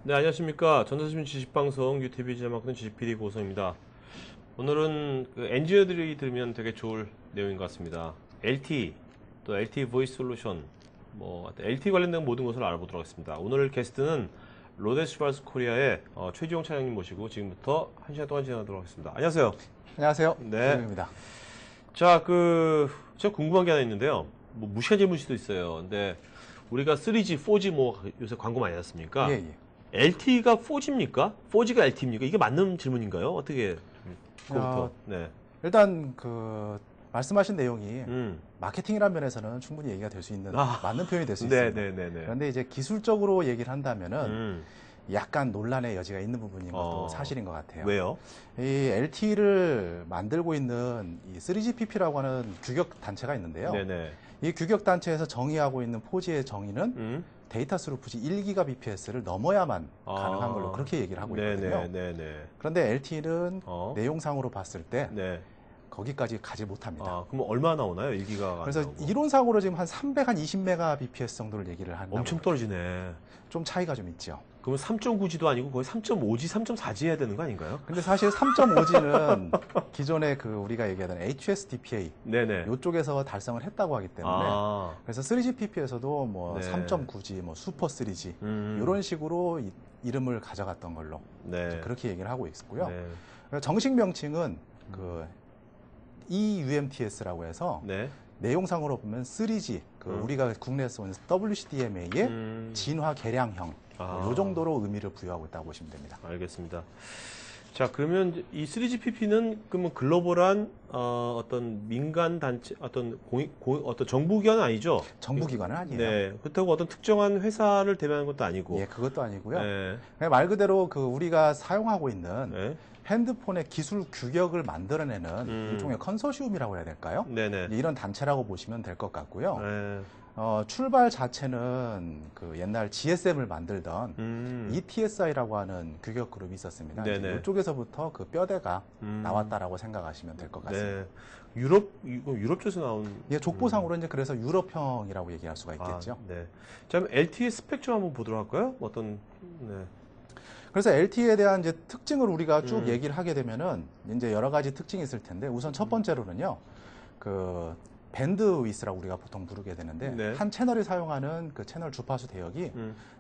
네, 안녕하십니까. 전자시민 지식방송 유튜브 제작만큼 지식PD 고성입니다. 오늘은 그 엔지니어들이 들으면 되게 좋을 내용인 것 같습니다. LTE, 또 LTE 보이스 솔루션, LTE 관련된 모든 것을 알아보도록 하겠습니다. 오늘 게스트는 로데스바스 코리아의 최지용 차장님 모시고 지금부터 1시간 동안 진행하도록 하겠습니다. 안녕하세요. 안녕하세요. 네. 조용입니다. 자, 제가 궁금한 게 하나 있는데요. 무시한 질문일 수도 있어요. 근데 우리가 3G, 4G 요새 광고 많이 났습니까? 예, 예. LTE가 4G입니까? 4G가 LTE입니까? 이게 맞는 질문인가요? 어떻게? 그거부터. 네. 일단 말씀하신 내용이 음. 마케팅이라는 면에서는 충분히 얘기가 될 수 있는 맞는 표현이 될 수 네, 있습니다. 네, 네, 네. 그런데 이제 기술적으로 얘기를 한다면은 음. 약간 논란의 여지가 있는 부분인 것도 사실인 것 같아요. 왜요? 이 LTE를 만들고 있는 이 3GPP라고 하는 규격 단체가 있는데요. 네네. 이 규격 단체에서 정의하고 있는 4G의 정의는 데이터 스루풋이 1GBps를 넘어야만 가능한 걸로 그렇게 얘기를 하고 있거든요. 네네. 그런데 LTE는 내용상으로 봤을 때 네. 거기까지 가지 못합니다. 그럼 얼마 나오나요? 1기가. 그래서 이론상으로 지금 한 320Mbps 정도를 얘기를 한다고. 엄청 떨어지네. 좀 차이가 좀 있죠. 그러면 3.9G도 아니고 거의 3.5G, 3.4G 해야 되는 거 아닌가요? 근데 사실 3.5G는 기존에 우리가 얘기하던 HSDPA 네네. 이쪽에서 달성을 했다고 하기 때문에 그래서 3GPP에서도 네. 3.9G, 슈퍼 3G 이런 식으로 이름을 가져갔던 걸로 네. 그렇게 얘기를 하고 있고요. 네. 정식 명칭은 EUMTS라고 해서 네. 내용상으로 보면 3G, 우리가 국내에서 온 WCDMA의 진화 개량형, 이 정도로 의미를 부여하고 있다고 보시면 됩니다. 알겠습니다. 자, 그러면 이 3GPP는 그러면 글로벌한 어떤 민간 단체, 어떤 어떤 정부기관은 아니죠? 정부기관은 아니에요. 네, 그렇다고 어떤 특정한 회사를 대변하는 것도 아니고. 예, 그것도 아니고요. 네. 그냥 말 그대로 우리가 사용하고 있는 네. 핸드폰의 기술 규격을 만들어내는 일종의 컨소시움이라고 해야 될까요? 네네. 이런 단체라고 보시면 될 것 같고요. 네. 출발 자체는 옛날 GSM을 만들던 ETSI라고 하는 규격 그룹이 있었습니다. 이쪽에서부터 뼈대가 나왔다라고 생각하시면 될 것 같습니다. 네. 유럽 쪽에서 나온. 예, 족보상으로 이제 그래서 유럽형이라고 얘기할 수가 있겠죠. 네. 자, 그럼 LTE 스펙 좀 한번 보도록 할까요? 네. 그래서 LTE에 대한 이제 특징을 우리가 쭉 얘기를 하게 되면은 이제 여러 가지 특징이 있을 텐데 우선 첫 번째로는요, 밴드위스라고 우리가 보통 부르게 되는데 네. 한 채널이 사용하는 채널 주파수 대역이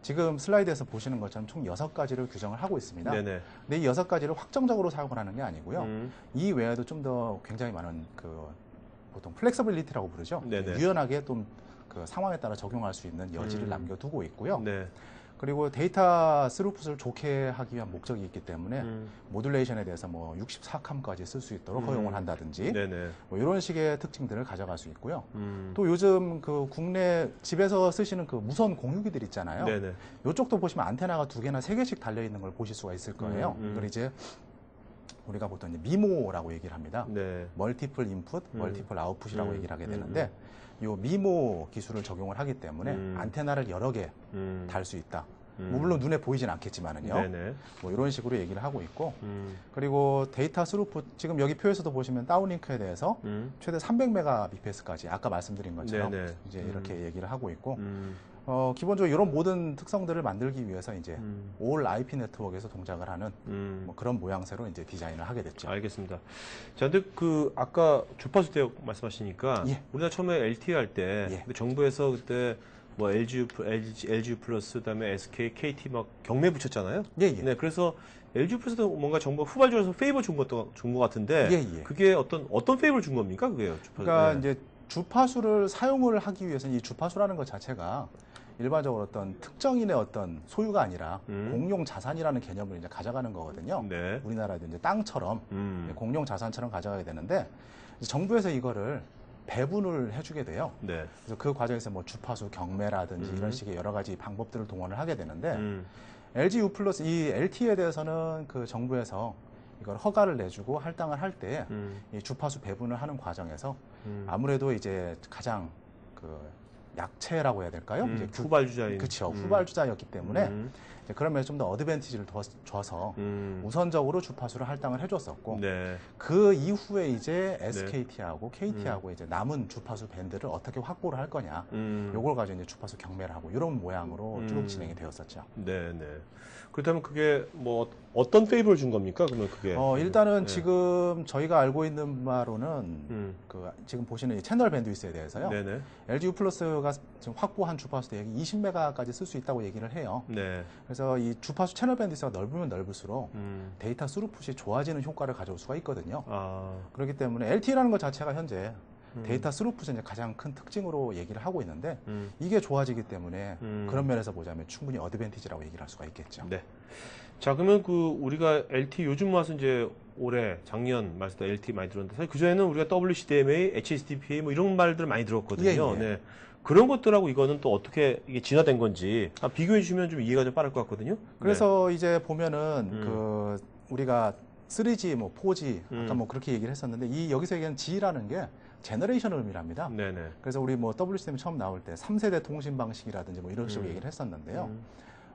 지금 슬라이드에서 보시는 것처럼 총 6가지를 규정을 하고 있습니다. 네네. 근데 이 6가지를 확정적으로 사용을 하는 게 아니고요. 이 외에도 좀 더 굉장히 많은 보통 플렉서빌리티라고 부르죠. 네네. 유연하게 좀 상황에 따라 적용할 수 있는 여지를 남겨두고 있고요. 네. 그리고 데이터 스루풋을 좋게 하기 위한 목적이 있기 때문에 모듈레이션에 대해서 64캄까지 쓸 수 있도록 허용을 한다든지 네네. 이런 식의 특징들을 가져갈 수 있고요. 또 요즘 국내 집에서 쓰시는 무선 공유기들 있잖아요. 네네. 이쪽도 보시면 안테나가 2개나 3개씩 달려 있는 걸 보실 수가 있을 거예요. 이걸 이제 우리가 보통 미모라고 얘기를 합니다. 네. 멀티플 인풋, 멀티플 아웃풋이라고 얘기를 하게 되는데 이 미모 기술을 적용을 하기 때문에 안테나를 여러 개 달 수 있다. 물론 눈에 보이진 않겠지만은요. 네네. 이런 식으로 얘기를 하고 있고, 그리고 데이터 스루풋 지금 여기 표에서도 보시면 다운링크에 대해서 최대 300Mbps까지 아까 말씀드린 것처럼 네네. 이제 이렇게 얘기를 하고 있고, 기본적으로 이런 모든 특성들을 만들기 위해서 이제 올 IP 네트워크에서 동작을 하는 그런 모양새로 이제 디자인을 하게 됐죠. 알겠습니다. 자, 근데 아까 주파수 대역 말씀하시니까 예. 우리가 처음에 LTE 할 때 정부에서 그때 LG 플러스 그다음에 SK, KT 막 경매 붙였잖아요. 예. 네, 그래서 LG 플러스도 뭔가 정부가 후발주로서 페이버 준 것 같은데 예. 그게 어떤 페이버를 준 겁니까? 그게요. 주파수. 그러니까 이제 주파수를 사용을 하기 위해서는 이 주파수라는 것 자체가 일반적으로 어떤 특정인의 어떤 소유가 아니라 공용 자산이라는 개념을 이제 가져가는 거거든요. 네. 우리나라도 이제 땅처럼 공용 자산처럼 가져가게 되는데 정부에서 이거를 배분을 해주게 돼요. 네. 그래서 그 과정에서 주파수 경매라든지 이런 식의 여러 가지 방법들을 동원을 하게 되는데 LG U 플러스 이 LTE에 대해서는 정부에서 이걸 허가를 내주고 할당을 할 때 이 주파수 배분을 하는 과정에서 아무래도 이제 가장 약체라고 해야 될까요? 이제 후발 주자인. 그렇죠. 후발 주자였기 때문에 이제 그런 면에서 좀 더 어드밴티지를 더 줘서 우선적으로 주파수를 할당을 해줬었고 네. 그 이후에 이제 SKT하고 KT하고 이제 남은 주파수 밴드를 어떻게 확보를 할 거냐 요걸 가지고 이제 주파수 경매를 하고 이런 모양으로 쭉 진행이 되었었죠. 네, 네. 그렇다면 그게 뭐 어떤 페이버를 준 겁니까? 그러면 그게 일단은 지금 저희가 알고 있는 바로는 그 지금 보시는 이 채널 밴드위스에 대해서요. 네네. LG U 플러스가 지금 확보한 주파수 대역이 20메가까지 쓸 수 있다고 얘기를 해요. 네. 그래서 이 주파수 채널 밴드위스가 넓으면 넓을수록 데이터 스루풋이 좋아지는 효과를 가져올 수가 있거든요. 그렇기 때문에 LTE라는 것 자체가 현재 데이터 스루풋이 이제 가장 큰 특징으로 얘기를 하고 있는데 이게 좋아지기 때문에 그런 면에서 보자면 충분히 어드밴티지라고 얘기를 할 수가 있겠죠. 네. 자, 그러면 그 우리가 LTE 요즘 와서 이제 올해 작년 말씀 LTE 많이 들었는데 사실 그 전에는 우리가 WCDMA, HSDPA 뭐 이런 말들 많이 들었거든요. 예, 예. 네. 그런 것들하고 이거는 또 어떻게 이게 진화된 건지 비교해 주시면 좀 이해가 좀 빠를 것 같거든요. 그래서 이제 보면은 그 우리가 3G, 뭐 4G 아까 뭐 그렇게 얘기를 했었는데 이 여기서 얘기하는 G라는 게 제너레이션을 의미합니다. 네네. 그래서 우리 뭐 WCDMA 처음 나올 때 3세대 통신 방식이라든지 뭐 이런 식으로 얘기를 했었는데요.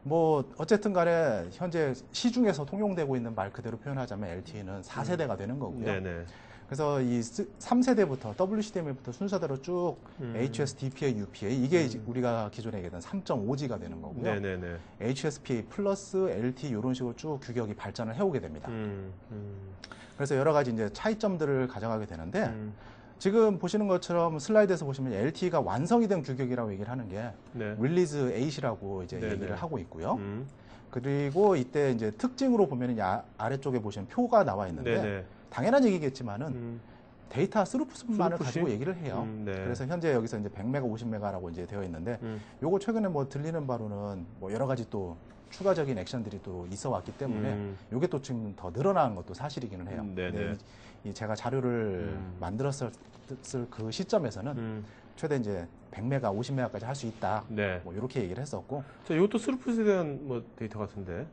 뭐 어쨌든 간에 현재 시중에서 통용되고 있는 말 그대로 표현하자면 LTE는 4세대가 되는 거고요. 네네. 그래서 이 3세대부터 WCDMA부터 순서대로 쭉 HSDPA, UPA 이게 이제 우리가 기존에 얘기했던 3.5G가 되는 거고요. 네네네. HSPA 플러스 LTE 이런 식으로 쭉 규격이 발전을 해오게 됩니다. 그래서 여러 가지 이제 차이점들을 가져가게 되는데 지금 보시는 것처럼 슬라이드에서 보시면 LTE가 완성이 된 규격이라고 얘기를 하는 게 릴리즈 8이라고 이제 얘기를 하고 있고요. 그리고 이때 이제 특징으로 보면 아래쪽에 보시면 표가 나와 있는데 당연한 얘기겠지만은 데이터 스루풋만을 가지고 얘기를 해요. 그래서 현재 여기서 이제 100메가, 50메가라고 이제 되어 있는데 요거 최근에 뭐 들리는 바로는 뭐 여러 가지 또 추가적인 액션들이 또 있어 왔기 때문에 요게 또 지금 더 늘어나는 것도 사실이기는 해요. 근데 이 제가 자료를 만들었을 그 시점에서는 최대 이제 100메가, 50메가까지 할 수 있다. 뭐 이렇게 얘기를 했었고. 자, 이것도 스루풋에 대한 뭐 데이터 같은데.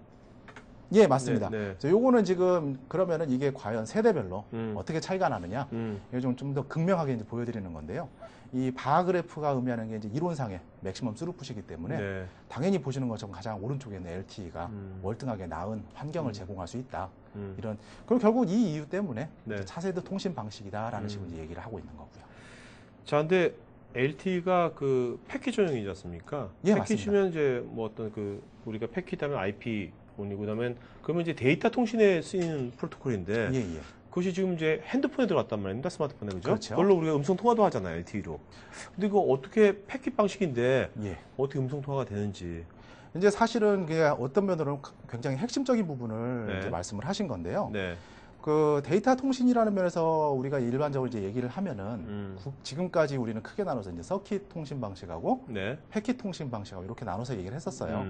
예, 맞습니다. 요거는 지금 그러면은 이게 과연 세대별로 어떻게 차이가 나느냐? 이걸 좀 더 극명하게 이제 보여드리는 건데요. 이 바 그래프가 의미하는 게 이제 이론상의 맥시멈 스루풋이기 때문에 당연히 보시는 것처럼 가장 오른쪽에 있는 LTE가 월등하게 나은 환경을 제공할 수 있다. 이런 그리고 결국 이 이유 때문에 차세대 통신 방식이다라는 식으로 이제 얘기를 하고 있는 거고요. 자, 근데 LTE가 그 패킷 전용이지 않습니까? 예, 패킷이면 이제 뭐 어떤 그 우리가 패킷하면 IP 온이고 그다음에 그러면 이제 데이터 통신에 쓰이는 프로토콜인데 그것이 지금 이제 핸드폰에 들어갔단 말입니다. 스마트폰에 그죠? 그렇죠. 그걸로 우리가 음성 통화도 하잖아요, LTE로. 근데 이거 어떻게 패킷 방식인데 어떻게 음성 통화가 되는지. 이제 사실은 그게 어떤 면으로는 굉장히 핵심적인 부분을 이제 말씀을 하신 건데요. 그 데이터 통신이라는 면에서 우리가 일반적으로 이제 얘기를 하면은 지금까지 우리는 크게 나눠서 이제 서킷 통신 방식하고 패킷 통신 방식하고 이렇게 나눠서 얘기를 했었어요.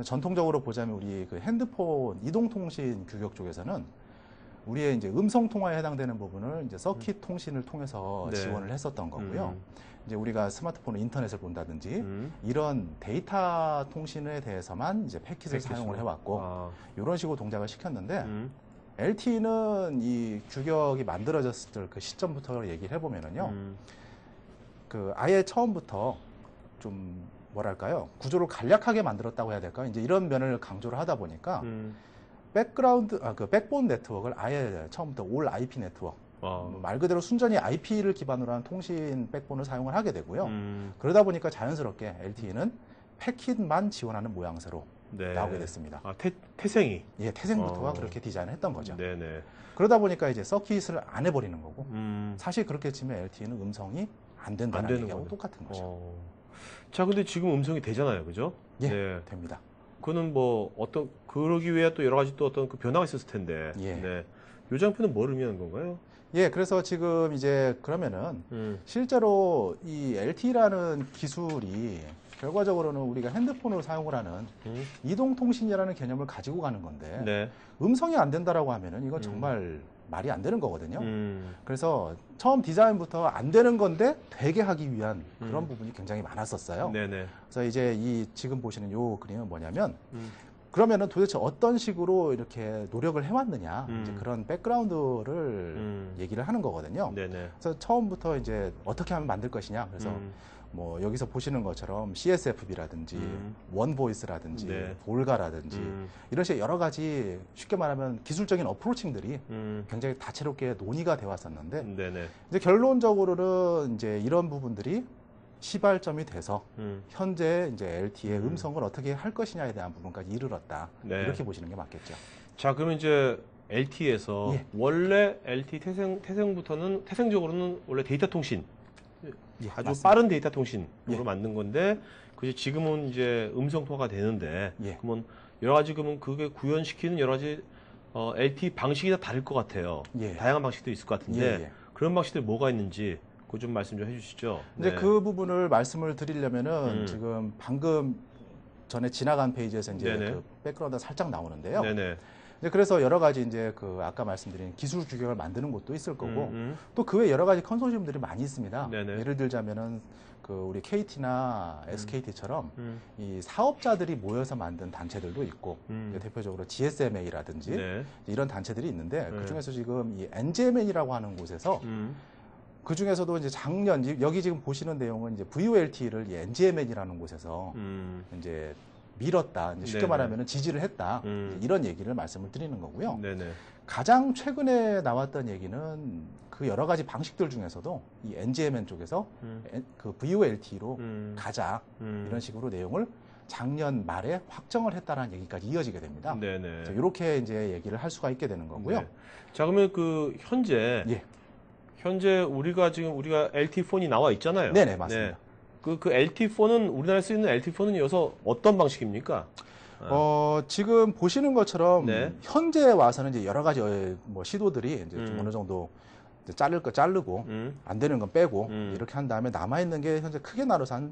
전통적으로 보자면 우리 그 핸드폰 이동 통신 규격 쪽에서는 우리의 이제 음성 통화에 해당되는 부분을 이제 서킷 통신을 통해서 지원을 했었던 거고요. 이제 우리가 스마트폰으로 인터넷을 본다든지 이런 데이터 통신에 대해서만 이제 패킷을 사용을 해왔고 이런 식으로 동작을 시켰는데 LTE는 이 규격이 만들어졌을 그 시점부터 얘기를 해보면은요, 그 아예 처음부터 좀 뭐랄까요 구조를 간략하게 만들었다고 해야 될까요? 이제 이런 면을 강조를 하다 보니까 그 백본 네트워크를 아예 처음부터 올 IP 네트워크 말 그대로 순전히 IP를 기반으로 한 통신 백본을 사용을 하게 되고요. 그러다 보니까 자연스럽게 LTE는 패킷만 지원하는 모양새로 나오게 됐습니다. 태생이? 예, 태생부터가 그렇게 디자인을 했던 거죠. 그러다 보니까 이제 서킷을 안 해버리는 거고, 사실 그렇게 치면 LTE는 음성이 안 된다는 얘기하고 똑같은 거죠. 자, 근데 지금 음성이 되잖아요, 그죠? 예, 됩니다. 그거는 뭐 그러기 위해 또 여러 가지 또 어떤 그 변화가 있었을 텐데. 요 장표는 뭘 의미하는 건가요? 예, 그래서 지금 이제 그러면은 실제로 이 LTE라는 기술이 결과적으로는 우리가 핸드폰으로 사용을 하는 이동통신이라는 개념을 가지고 가는 건데 음성이 안 된다라고 하면은 이건 정말 말이 안 되는 거거든요. 그래서 처음 디자인부터 안 되는 건데 되게 하기 위한 그런 부분이 굉장히 많았었어요. 그래서 이제 이 지금 보시는 요 그림은 뭐냐면 그러면은 도대체 어떤 식으로 이렇게 노력을 해왔느냐 이제 그런 백그라운드를 얘기를 하는 거거든요. 네네. 그래서 처음부터 이제 어떻게 하면 만들 것이냐. 그래서 뭐 여기서 보시는 것처럼 CSFB라든지 원보이스라든지 네. 볼가라든지 이런 식의 여러 가지 쉽게 말하면 기술적인 어프로칭들이 굉장히 다채롭게 논의가 되어 왔었는데 네네. 이제 결론적으로는 이제 이런 부분들이 시발점이 돼서 현재 이제 LTE의 음성을 어떻게 할 것이냐에 대한 부분까지 이르렀다. 네. 이렇게 보시는 게 맞겠죠. 자, 그러면 이제 LTE에서 예. 원래 LTE 태생적으로는 원래 데이터 통신, 예, 아주 맞습니다. 빠른 데이터 통신으로 예. 만든 건데, 그게 지금은 이제 음성 통화가 되는데, 예. 그러면 여러 가지 그러면 그게 구현시키는 여러 가지 LTE 방식이 다 다를 것 같아요. 예. 다양한 방식도 있을 것 같은데, 예, 예. 그런 방식들이 뭐가 있는지 그거 좀 말씀 좀 해주시죠. 이제 네. 그 부분을 말씀을 드리려면은 지금 방금 전에 지나간 페이지에서 이제 네네. 그 백그라운드가 살짝 나오는데요. 네네. 이제 그래서 여러 가지 이제 그 아까 말씀드린 기술 규격을 만드는 곳도 있을 거고 또 그 외 여러 가지 컨소시엄들이 많이 있습니다. 네네. 예를 들자면은 그 우리 KT나 SKT처럼 이 사업자들이 모여서 만든 단체들도 있고 대표적으로 GSMA라든지 네. 이런 단체들이 있는데 그 중에서 지금 이 NGMN이라고 하는 곳에서 그 중에서도 이제 작년 여기 지금 보시는 내용은 이제 VoLTE를 NGMN이라는 곳에서 이제 밀었다. 이제 쉽게 네네. 말하면 지지를 했다. 이런 얘기를 말씀을 드리는 거고요. 네네. 가장 최근에 나왔던 얘기는 그 여러 가지 방식들 중에서도 이 NGMN 쪽에서 그 VoLTE로 가자. 이런 식으로 내용을 작년 말에 확정을 했다는 얘기까지 이어지게 됩니다. 네네. 이렇게 이제 얘기를 할 수가 있게 되는 거고요. 네. 자, 그러면 그 현재 우리가 LTE 폰이 나와 있잖아요. 네네, 맞습니다. 그 LTE 폰은 우리나라에 쓰이는 LTE 폰은 여기서 어떤 방식입니까? 지금 보시는 것처럼 네. 현재 와서는 이제 여러 가지 뭐 시도들이 이제 좀 어느 정도 이제 자를 거 자르고 안 되는 건 빼고 이렇게 한 다음에 남아 있는 게 현재 크게 나눠서 한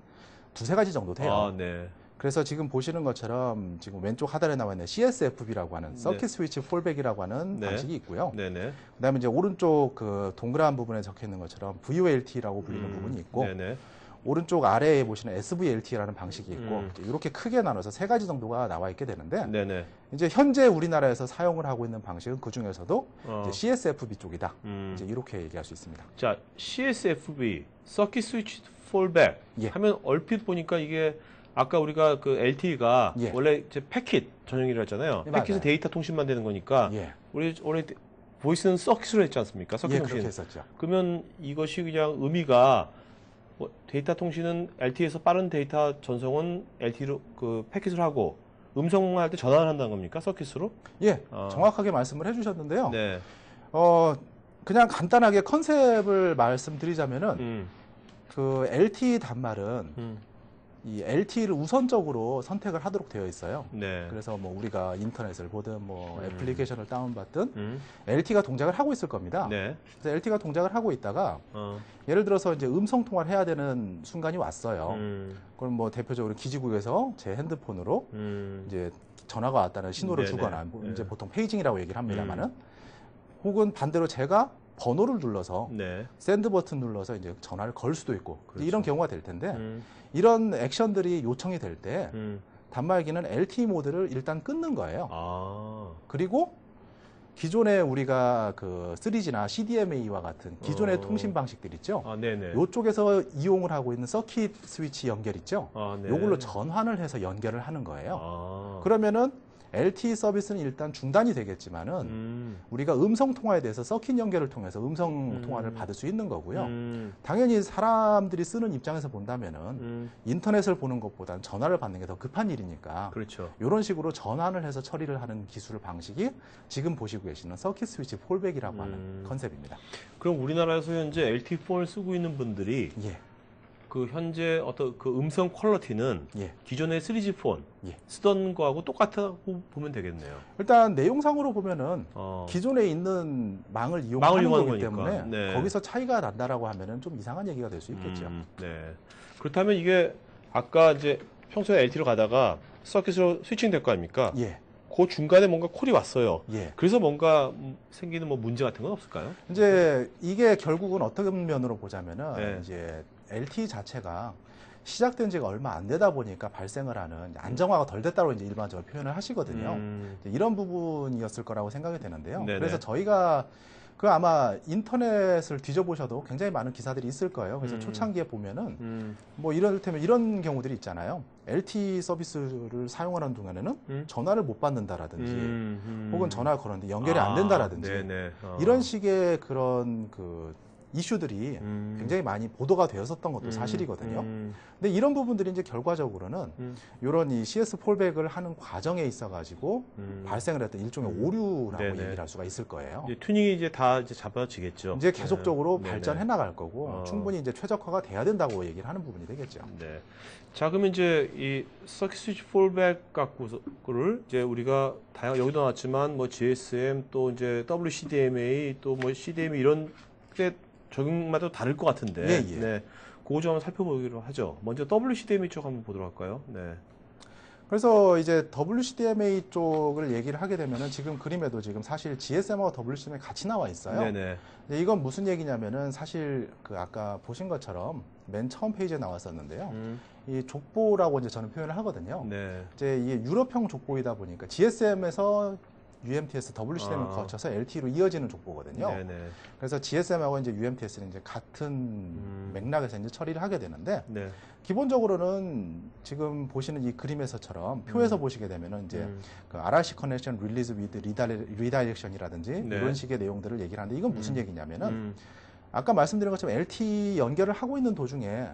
두세 가지 정도 돼요. 아, 네. 그래서 지금 보시는 것처럼 지금 왼쪽 하단에 나와 있는 CSFB라고 하는 서킷 스위치 폴백이라고 하는 네. 방식이 있고요. 네네. 그다음에 이제 오른쪽 그 동그란 부분에 적혀 있는 것처럼 VoLT라고 불리는 부분이 있고 네네. 오른쪽 아래에 보시는 SVLT라는 방식이 있고 이렇게 크게 나눠서 세 가지 정도가 나와 있게 되는데 네네. 이제 현재 우리나라에서 사용을 하고 있는 방식은 그 중에서도 이제 CSFB 쪽이다. 이제 이렇게 얘기할 수 있습니다. 자, CSFB, 서킷 스위치 폴백 예. 하면 얼핏 보니까 이게 아까 우리가 그 LTE가 예. 원래 이제 패킷 전용이라 했잖아요. 예, 패킷은 맞아요. 데이터 통신만 되는 거니까 예. 우리 원래 보이스는 서킷으로 했지 않습니까? 서킷 예, 통신. 그렇게 했었죠. 그러면 이것이 그냥 의미가 뭐 데이터 통신은 LTE에서 빠른 데이터 전송은 LTE로 그 패킷을 하고 음성할 때 전환을 한다는 겁니까? 서킷으로? 예, 정확하게 말씀을 해주셨는데요. 네. 그냥 간단하게 컨셉을 말씀드리자면은 그 LTE 단말은 이 LTE를 우선적으로 선택을 하도록 되어 있어요. 네. 그래서 뭐 우리가 인터넷을 보든 뭐 애플리케이션을 다운받든 LTE가 동작을 하고 있을 겁니다. 네. 그래서 LTE가 동작을 하고 있다가 예를 들어서 이제 음성 통화를 해야 되는 순간이 왔어요. 그럼 뭐 대표적으로 기지국에서 제 핸드폰으로 이제 전화가 왔다는 신호를 네네. 주거나 뭐 이제 보통 페이징이라고 얘기를 합니다만은 혹은 반대로 제가 번호를 눌러서 네. 샌드 버튼 눌러서 이제 전화를 걸 수도 있고 그렇죠. 이런 경우가 될 텐데 이런 액션들이 요청이 될 때 단말기는 LTE 모드를 일단 끊는 거예요. 아. 그리고 기존에 우리가 그 3G나 CDMA와 같은 기존의 통신 방식들 있죠. 아, 네네. 요쪽에서 이용을 하고 있는 서킷 스위치 연결 있죠. 아, 네. 요걸로 전환을 해서 연결을 하는 거예요. 아. 그러면은 LTE 서비스는 일단 중단이 되겠지만은 우리가 음성 통화에 대해서 서킷 연결을 통해서 음성 통화를 받을 수 있는 거고요. 당연히 사람들이 쓰는 입장에서 본다면은 인터넷을 보는 것보다는 전화를 받는 게 더 급한 일이니까 그렇죠. 이런 식으로 전환을 해서 처리를 하는 기술 방식이 지금 보시고 계시는 서킷 스위치 폴백이라고 하는 컨셉입니다. 그럼 우리나라에서 현재 LTE 폰을 쓰고 있는 분들이 예. 그 현재 어떤 그 음성 퀄리티는 예. 기존의 3G 폰 예. 쓰던 거하고 똑같다고 보면 되겠네요. 일단 내용상으로 보면은 어. 기존에 있는 망을 망을 이용하는 이용하는 거기 거니까. 때문에 네. 거기서 차이가 난다라고 하면은 좀 이상한 얘기가 될 수 있겠죠. 네. 그렇다면 이게 아까 이제 평소에 LTE로 가다가 서킷으로 스위칭 될 거 아닙니까? 예. 그 중간에 뭔가 콜이 왔어요. 예. 그래서 뭔가 생기는 뭐 문제 같은 건 없을까요? 이제 이게 결국은 어떤 면으로 보자면은 네. 이제 LTE 자체가 시작된 지가 얼마 안 되다 보니까 발생을 하는 안정화가 덜 됐다고 이제 일반적으로 표현을 하시거든요. 이런 부분이었을 거라고 생각이 되는데요. 네네. 그래서 저희가 그 아마 인터넷을 뒤져보셔도 굉장히 많은 기사들이 있을 거예요. 그래서 초창기에 보면은 뭐 이를테면 이런 경우들이 있잖아요. LTE 서비스를 사용하는 동안에는 전화를 못 받는다라든지 혹은 전화를 걸었는데 연결이 안 된다라든지 이런 식의 그런 그 이슈들이 굉장히 많이 보도가 되었었던 것도 사실이거든요. 근데 이런 부분들이 이제 결과적으로는 이런 이 CS 폴백을 하는 과정에 있어가지고 발생을 했던 일종의 오류라고 네네. 얘기를 할 수가 있을 거예요. 이제 튜닝이 이제 다 이제 잡아지겠죠. 이제 계속적으로 네. 발전해 나갈 거고 충분히 이제 최적화가 돼야 된다고 얘기를 하는 부분이 되겠죠. 네. 자, 그러면 이제 이 서킷 스위치 폴백 갖고를 이제 우리가 다양 여기도 나왔지만 뭐 GSM 또 이제 WCDMA 또 뭐 CDMA 이런 게 적용마다 다를 것 같은데. 예. 네. 그거 좀 한번 살펴보기로 하죠. 먼저 WCDMA 쪽 한번 보도록 할까요? 네. 그래서 이제 WCDMA 쪽을 얘기를 하게 되면은 지금 그림에도 지금 사실 GSM하고 WCDMA 같이 나와 있어요. 네네. 근데 이건 무슨 얘기냐면은 사실 그 아까 보신 것처럼 맨 처음 페이지에 나왔었는데요. 이 족보라고 이제 저는 표현을 하거든요. 네. 이제 이게 유럽형 족보이다 보니까 GSM에서 UMTS, WCDM을 거쳐서 LTE로 이어지는 족보거든요. 네네. 그래서 GSM하고 이제 UMTS는 이제 같은 맥락에서 이제 처리를 하게 되는데 네. 기본적으로는 지금 보시는 이 그림에서처럼 표에서 보시게 되면은 이제 그 RRC 커넥션 릴리즈 위드 리다이렉션이라든지 네. 이런 식의 내용들을 얘기를 하는데 이건 무슨 얘기냐면은 아까 말씀드린 것처럼 LTE 연결을 하고 있는 도중에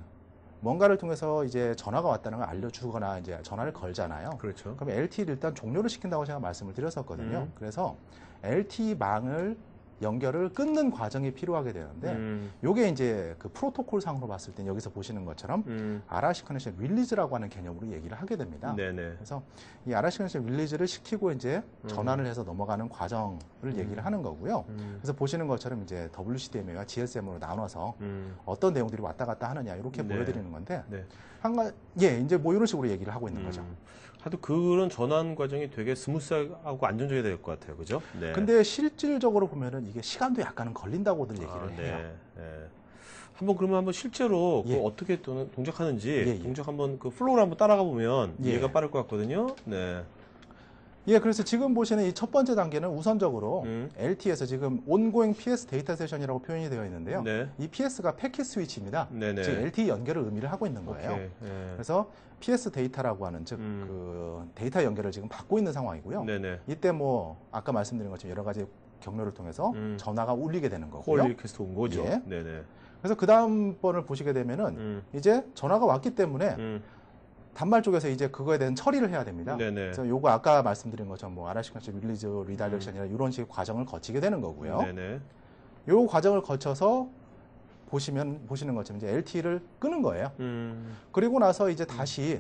뭔가를 통해서 이제 전화가 왔다는 걸 알려주거나 이제 전화를 걸잖아요. 그렇죠. 그럼 LTE를 일단 종료를 시킨다고 제가 말씀을 드렸었거든요. 그래서 LTE망을 연결을 끊는 과정이 필요하게 되는데 요게 이제 그 프로토콜 상으로 봤을 때 여기서 보시는 것처럼 RRC 커넥션 릴리즈라고 하는 개념으로 얘기를 하게 됩니다. 네네. 그래서 이 RRC 커넥션 릴리즈를 시키고 이제 전환을 해서 넘어가는 과정을 얘기를 하는 거고요. 그래서 보시는 것처럼 이제 WCDMA와 GSM으로 나눠서 어떤 내용들이 왔다 갔다 하느냐 이렇게 네. 보여드리는 건데 네. 이제 뭐 이런 식으로 얘기를 하고 있는 거죠. 하여튼 그런 전환 과정이 되게 스무스하고 안정적이 될 것 같아요. 그죠? 네. 근데 실질적으로 보면은 이게 시간도 약간은 걸린다고들 얘기를 해요. 네. 한번 그러면 한번 실제로 예. 그거 어떻게 동작하는지 예. 동작 한번 그 플로우를 한번 따라가 보면 예. 이해가 빠를 것 같거든요. 네. 예, 그래서 지금 보시는 이 첫 번째 단계는 우선적으로 LTE에서 지금 온고잉 PS 데이터 세션이라고 표현이 되어 있는데요. 네. 이 PS가 패킷 스위치입니다. 네네. 즉 LTE 연결을 의미를 하고 있는 거예요. 오케이. 네. 그래서 PS 데이터라고 하는 즉 그 데이터 연결을 지금 받고 있는 상황이고요. 네네. 이때 뭐 아까 말씀드린 것처럼 여러 가지 경로를 통해서 전화가 울리게 되는 콜 거고요. 리퀘스트 온 거죠. 예. 네네. 그래서 그 다음 번을 보시게 되면은 이제 전화가 왔기 때문에 단말 쪽에서 이제 그거에 대한 처리를 해야 됩니다. 네네. 그래서 요거 아까 말씀드린 것처럼 뭐 RRC 커넥션 릴리즈 리다이렉션이나 이런 식의 과정을 거치게 되는 거고요. 네네. 요 과정을 거쳐서 보시는 것처럼 이제 LTE를 끄는 거예요. 그리고 나서 이제 다시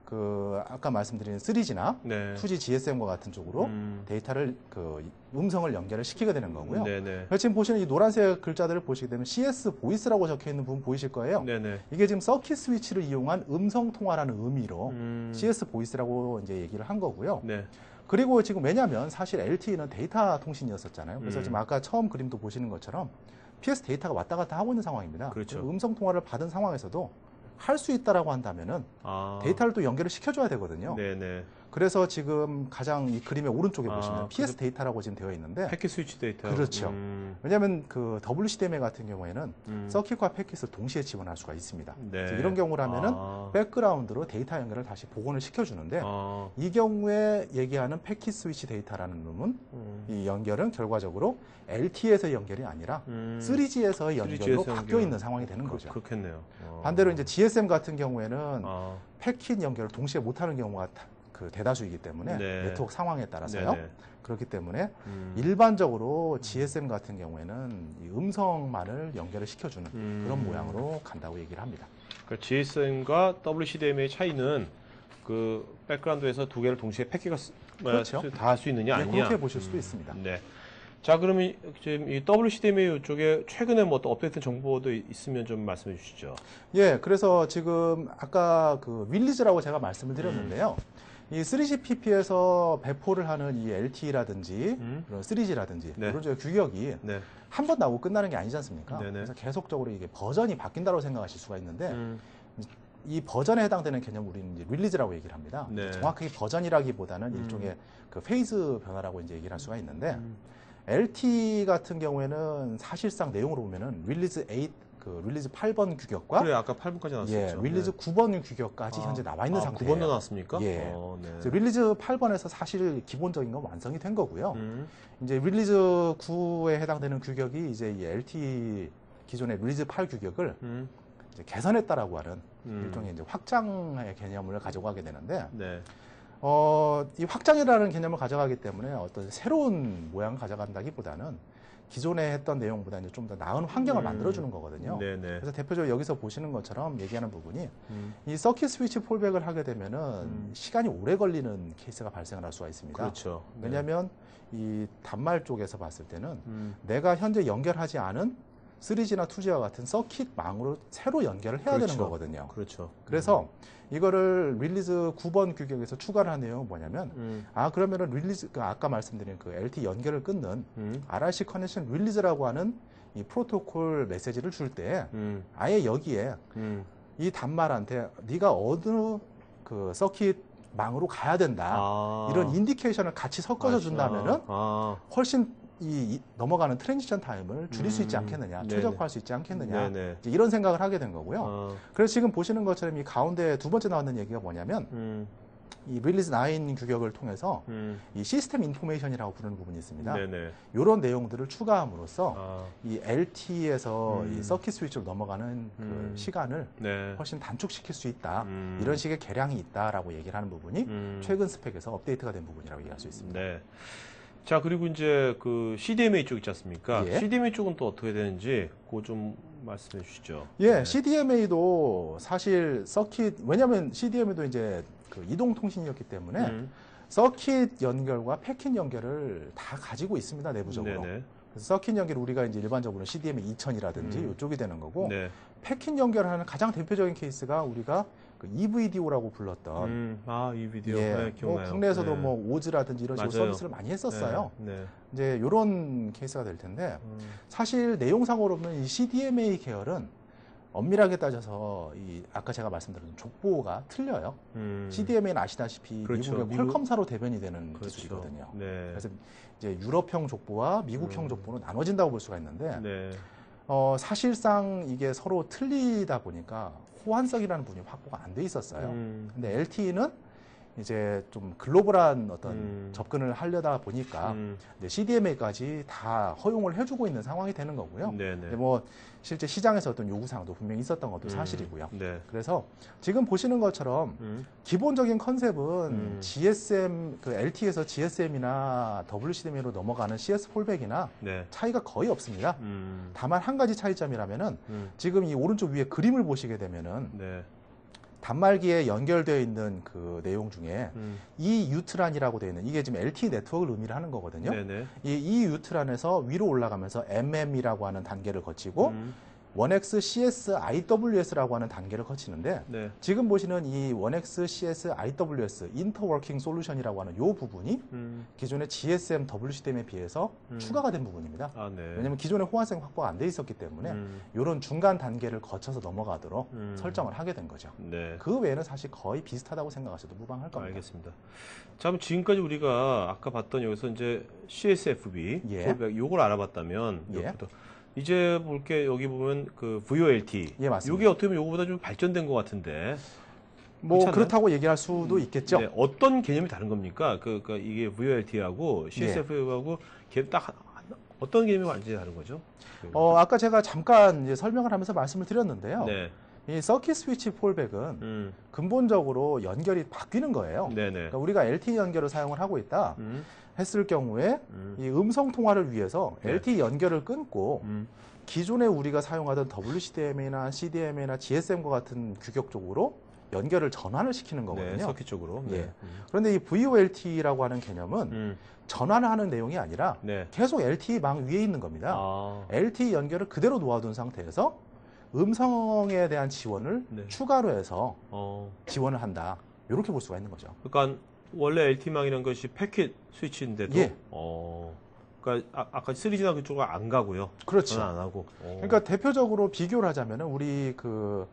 그 아까 말씀드린 3G나 네. 2G GSM과 같은 쪽으로 데이터를 그 음성을 연결을 시키게 되는 거고요. 네네. 그래서 지금 보시는 이 노란색 글자들을 보시게 되면 CS 보이스라고 적혀 있는 부분 보이실 거예요. 네네. 이게 지금 서킷 스위치를 이용한 음성 통화라는 의미로 CS 보이스라고 이제 얘기를 한 거고요. 네. 그리고 지금 왜냐하면 사실 LTE는 데이터 통신이었었잖아요. 그래서 지금 아까 처음 그림도 보시는 것처럼 PS 데이터가 왔다 갔다 하고 있는 상황입니다. 그렇죠. 음성 통화를 받은 상황에서도 할 수 있다라고 한다면은 데이터를 또 연결을 시켜줘야 되거든요. 네네. 그래서 지금 가장 이 그림의 오른쪽에 아, 보시면 PS 데이터라고 지금 되어 있는데 패킷 스위치 데이터. 그렇죠. 왜냐하면 그 WCDMA 같은 경우에는 서킷과 패킷을 동시에 지원할 수가 있습니다. 네. 그래서 이런 경우라면은 백그라운드로 데이터 연결을 다시 복원을 시켜주는데 이 경우에 얘기하는 패킷 스위치 데이터라는 놈은 이 연결은 결과적으로 LTE에서 연결이 아니라 3G에서 연결로 바뀌어 있는 상황이 되는 거죠. 그렇겠네요. 반대로 이제 GSM 같은 경우에는 패킷 연결을 동시에 못하는 경우가 그 대다수이기 때문에 네. 네트워크 상황에 따라서요. 네네. 그렇기 때문에 일반적으로 GSM 같은 경우에는 이 음성만을 연결을 시켜주는 그런 모양으로 간다고 얘기를 합니다. 그러니까 GSM과 WCDMA의 차이는 그 백그라운드에서 두 개를 동시에 패키가 그렇죠. 다 할 수 있느냐 네, 아니냐. 그렇게 보실 수도 있습니다. 네. 자, 그러면 지금 이 WCDMA 쪽에 최근에 뭐 또 업데이트 정보도 있으면 좀 말씀해 주시죠. 예, 그래서 지금 아까 그 윌리즈라고 제가 말씀을 드렸는데요. 이 3GPP에서 배포를 하는 이 LTE라든지 그런 3G라든지 네. 이런 쪽의 규격이 네. 한 번 나오고 끝나는 게 아니지 않습니까? 네네. 그래서 계속적으로 이게 버전이 바뀐다고 생각하실 수가 있는데 이 버전에 해당되는 개념 우리는 이제 릴리즈라고 얘기를 합니다. 네. 정확하게 버전이라기보다는 일종의 그 페이즈 변화라고 이제 얘기를 할 수가 있는데 LT 같은 경우에는 사실상 내용으로 보면은 릴리즈 8, 그 릴리즈 8번 규격과 그래 아까 8번까지 나왔었죠. 예, 릴리즈 9번 규격까지 현재 나와 있는 상태예요. 9번도 나왔습니까? 예. 네. 그래서 릴리즈 8번에서 사실 기본적인 건 완성이 된 거고요. 이제 릴리즈 9에 해당되는 규격이 이제 이 LT 기존의 릴리즈 8 규격을 이제 개선했다라고 하는 일종의 이제 확장의 개념을 가져가게 되는데, 네. 이 확장이라는 개념을 가져가기 때문에 어떤 새로운 모양을 가져간다기보다는 기존에 했던 내용보다 이제 좀 더 나은 환경을 만들어주는 거거든요. 네네. 그래서 대표적으로 여기서 보시는 것처럼 얘기하는 부분이 이 서킷 스위치 폴백을 하게 되면은 시간이 오래 걸리는 케이스가 발생을 할 수가 있습니다. 그렇죠. 네. 왜냐하면 이 단말 쪽에서 봤을 때는 내가 현재 연결하지 않은 3G나 2G와 같은 서킷망으로 새로 연결을 해야 그렇죠. 되는 거거든요. 그렇죠. 그래서 이거를 릴리즈 9번 규격에서 추가를 한 내용은 뭐냐면 그러면은 릴리즈 아까 말씀드린 그 LTE 연결을 끊는 RRC 커넥션 릴리즈라고 하는 이 프로토콜 메시지를 줄 때 아예 여기에 이 단말한테 네가 어느 그 서킷망으로 가야 된다 이런 인디케이션을 같이 섞어서 준다면은 훨씬 이 넘어가는 트랜지션 타임을 줄일 수 있지 않겠느냐, 네네. 최적화할 수 있지 않겠느냐, 네네. 이제 이런 생각을 하게 된 거고요. 그래서 지금 보시는 것처럼 이 가운데 두 번째 나왔는 얘기가 뭐냐면 이 릴리즈 9 규격을 통해서 이 시스템 인포메이션이라고 부르는 부분이 있습니다. 네네. 이런 내용들을 추가함으로써 이 LTE에서 이 서킷 스위치로 넘어가는 그 시간을 네. 훨씬 단축시킬 수 있다. 이런 식의 개량이 있다라고 얘기를 하는 부분이 최근 스펙에서 업데이트가 된 부분이라고 얘기할 수 있습니다. 네. 자, 그리고 이제 그 CDMA 쪽 있지 않습니까? 예. CDMA 쪽은 또 어떻게 되는지 그거 좀 말씀해 주시죠. 예, 네. CDMA도 사실 서킷, 왜냐하면 CDMA도 이제 그 이동통신이었기 때문에 서킷 연결과 패킷 연결을 다 가지고 있습니다, 내부적으로. 네네. 그래서 서킷 연결 우리가 이제 일반적으로 CDMA 2000이라든지 이쪽이 되는 거고, 네. 패킷 연결하는 가장 대표적인 케이스가 우리가 그 EVDO라고 불렀던 이 비디오. 예, 네, 뭐 기억나요. 국내에서도 네. 뭐 오즈라든지 이런 식으로 맞아요. 서비스를 많이 했었어요. 네. 이제 이런 케이스가 될 텐데 사실 내용상으로 보면 이 CDMA 계열은 엄밀하게 따져서 이 아까 제가 말씀드린 족보가 틀려요. CDMA는 아시다시피 그렇죠. 미국의 퀄컴사로 대변이 되는 그렇죠. 기술이거든요. 네. 그래서 이제 유럽형 족보와 미국형 족보는 나눠진다고 볼 수가 있는데 네. 사실상 이게 서로 틀리다 보니까 호환성이라는 부분이 확보가 안 돼 있었어요. 근데 LTE는 이제 좀 글로벌한 어떤 접근을 하려다 보니까 CDMA까지 다 허용을 해주고 있는 상황이 되는 거고요. 네네. 근데 뭐 실제 시장에서 어떤 요구사항도 분명히 있었던 것도 사실이고요. 네. 그래서 지금 보시는 것처럼 기본적인 컨셉은 GSM, 그 LTE에서 GSM이나 WCDMA로 넘어가는 CS 폴백이나 네. 차이가 거의 없습니다. 다만 한 가지 차이점이라면은 지금 이 오른쪽 위에 그림을 보시게 되면은 네. 단말기에 연결되어 있는 그 내용 중에 이 유트란이라고 되어 있는 이게 지금 LTE 네트워크를 의미를 하는 거거든요. 네네. 이 유트란에서 위로 올라가면서 MM이라고 하는 단계를 거치고 1X CS IWS라고 하는 단계를 거치는데 네. 지금 보시는 이 1X CS IWS 인터워킹 솔루션이라고 하는 이 부분이 기존의 GSM WCDM에 비해서 추가가 된 부분입니다. 네. 왜냐하면 기존의 호환성 확보가 안 돼 있었기 때문에 이런 중간 단계를 거쳐서 넘어가도록 설정을 하게 된 거죠. 네. 그 외에는 사실 거의 비슷하다고 생각하셔도 무방할 겁니다. 알겠습니다. 자, 그럼 지금까지 우리가 아까 봤던 여기서 이제 CSFB, 예. 요걸 알아봤다면, 예. 이것부터. 이제 볼게 여기 보면 그 VoLT. 예, 맞습니다. 이게 어떻게 보면 요거보다 좀 발전된 것 같은데. 뭐 그렇지 않나요? 그렇다고 얘기할 수도 있겠죠. 네, 어떤 개념이 다른 겁니까? 그러니까 이게 VoLT하고 CSFB하고 딱 어떤 개념이 완전히 다른 거죠? 아까 제가 잠깐 이제 설명을 하면서 말씀을 드렸는데요. 네. 이 서킷 스위치 폴백은 근본적으로 연결이 바뀌는 거예요. 네네. 그러니까 우리가 LTE 연결을 사용을 하고 있다 했을 경우에 이 음성 통화를 위해서 네. LTE 연결을 끊고 기존에 우리가 사용하던 WCDMA나 CDMA나 GSM과 같은 규격 쪽으로 연결을 전환을 시키는 거거든요. 네, 서킷 쪽으로. 예. 그런데 이 VoLT라고 하는 개념은 전환을 하는 내용이 아니라 네. 계속 LTE망 위에 있는 겁니다. LTE 연결을 그대로 놓아둔 상태에서 음성에 대한 지원을 네. 추가로 해서 지원을 한다. 이렇게 볼 수가 있는 거죠. 그러니까 원래 LT망이라는 것이 패킷 스위치인데도 예. 그러니까 아까 3G나 그쪽은 안 가고요. 그렇죠. 전화 안 하고. 그러니까 대표적으로 비교를 하자면은 우리 그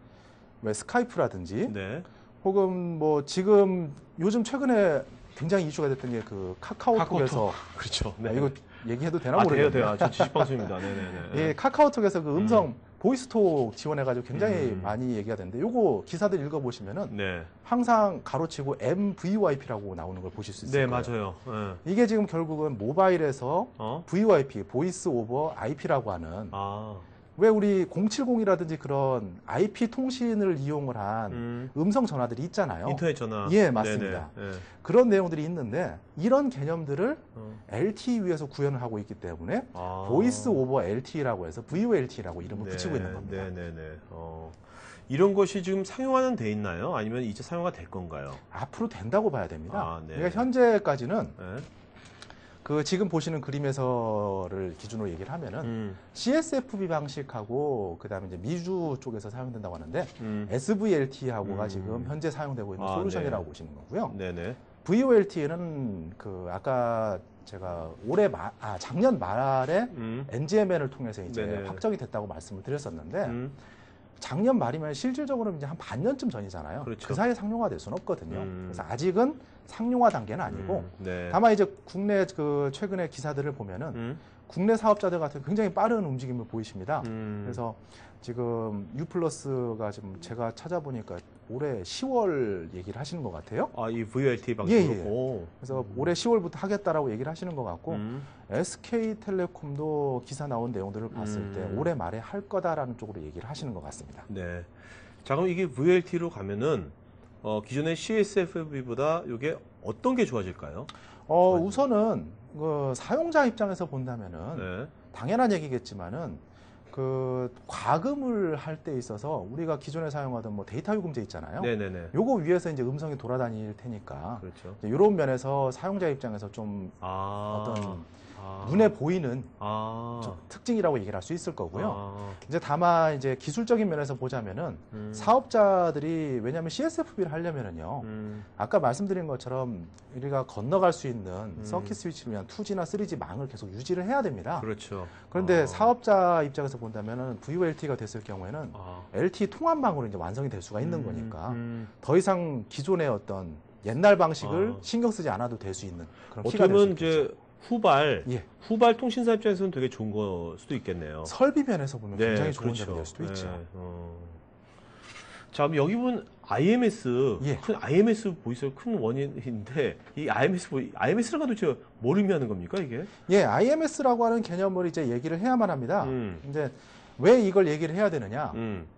왜 스카이프라든지 네. 혹은 뭐 지금 요즘 최근에 굉장히 이슈가 됐던 게 그 카카오톡에서 그렇죠. 네. 이거 얘기해도 되나 돼요, 모르겠네요. 돼요. 저 지식방송입니다. 네네네. 예, 카카오톡에서 그 음성 보이스톡 지원해가지고 굉장히 많이 얘기가 되는데 요거 기사들 읽어보시면은 네. 항상 가로치고 MVYP라고 나오는 걸 보실 수 있을 네, 거예요. 맞아요. 네. 이게 지금 결국은 모바일에서 VYP, 보이스 오버 IP라고 하는 아. 왜 우리 070이라든지 그런 IP 통신을 이용을 한 음성 전화들이 있잖아요. 인터넷 전화. 예, 맞습니다. 네네. 네. 그런 내용들이 있는데 이런 개념들을 LTE 위에서 구현을 하고 있기 때문에 보이스 오버 LTE라고 해서 VoLTE라고 이름을 붙이고 있는 겁니다. 네네네. 이런 것이 지금 상용화는 돼 있나요? 아니면 이제 상용화 될 건가요? 앞으로 된다고 봐야 됩니다. 네. 그러니까 현재까지는 네. 그 지금 보시는 그림에서를 기준으로 얘기를 하면은 CSFB 방식하고 그다음에 이제 미주 쪽에서 사용된다고 하는데 SVLT하고가 지금 현재 사용되고 있는 솔루션이라고 보시는 거고요. 네네. VoLT는 그 아까 제가 작년 말에 NGMN을 통해서 이제 네네. 확정이 됐다고 말씀을 드렸었는데 작년 말이면 실질적으로 이제 한 반년쯤 전이잖아요. 그렇죠. 그 사이에 상용화될 수는 없거든요. 그래서 아직은 상용화 단계는 아니고 네. 다만 이제 국내 그 최근에 기사들을 보면은 국내 사업자들 같은 굉장히 빠른 움직임을 보이십니다. 그래서 지금 U+가 지금 제가 찾아보니까 올해 10월 얘기를 하시는 것 같아요. 이 VLT 방식으로. 예. 그래서 올해 10월부터 하겠다라고 얘기를 하시는 것 같고 SK텔레콤도 기사 나온 내용들을 봤을 때 올해 말에 할 거다라는 쪽으로 얘기를 하시는 것 같습니다. 네. 자, 그럼 이게 VLT로 가면은 기존의 CSFB보다 이게 어떤 게 좋아질까요? 우선은 그 사용자 입장에서 본다면은 네. 당연한 얘기겠지만은 그 과금을 할 때 있어서 우리가 기존에 사용하던 뭐 데이터 요금제 있잖아요. 네네네. 요거 위에서 이제 음성이 돌아다닐 테니까 그렇죠. 이런 면에서 사용자 입장에서 좀 어떤 눈에 보이는 좀 특징이라고 얘기를 할 수 있을 거고요. 이제 다만 이제 기술적인 면에서 보자면은 사업자들이 왜냐하면 CSFB를 하려면은요. 아까 말씀드린 것처럼 우리가 건너갈 수 있는 서킷 스위치를 위한 2G나 3G 망을 계속 유지를 해야 됩니다. 그렇죠. 그런데 사업자 입장에서 본다면은 VoLT가 됐을 경우에는 LTE 통합망으로 이제 완성이 될 수가 있는 거니까 더 이상 기존의 어떤 옛날 방식을 신경 쓰지 않아도 될 수 있는 그런 키가 될 수 어떻게 보면 있겠죠. 이제 후발 통신사 입장에서는 되게 좋은 거 수도 있겠네요. 설비 면에서 보면 굉장히 좋은 그렇죠. 점이 될 수도 있죠. 자, 그럼 여기 보면 IMS, 예. 큰 IMS 보이세요? 큰 원인인데 이 IMS라는 건 도대체 뭘 의미하는 겁니까 이게? 예, IMS라고 하는 개념을 이제 얘기를 해야만 합니다. 이제 왜 이걸 얘기를 해야 되느냐?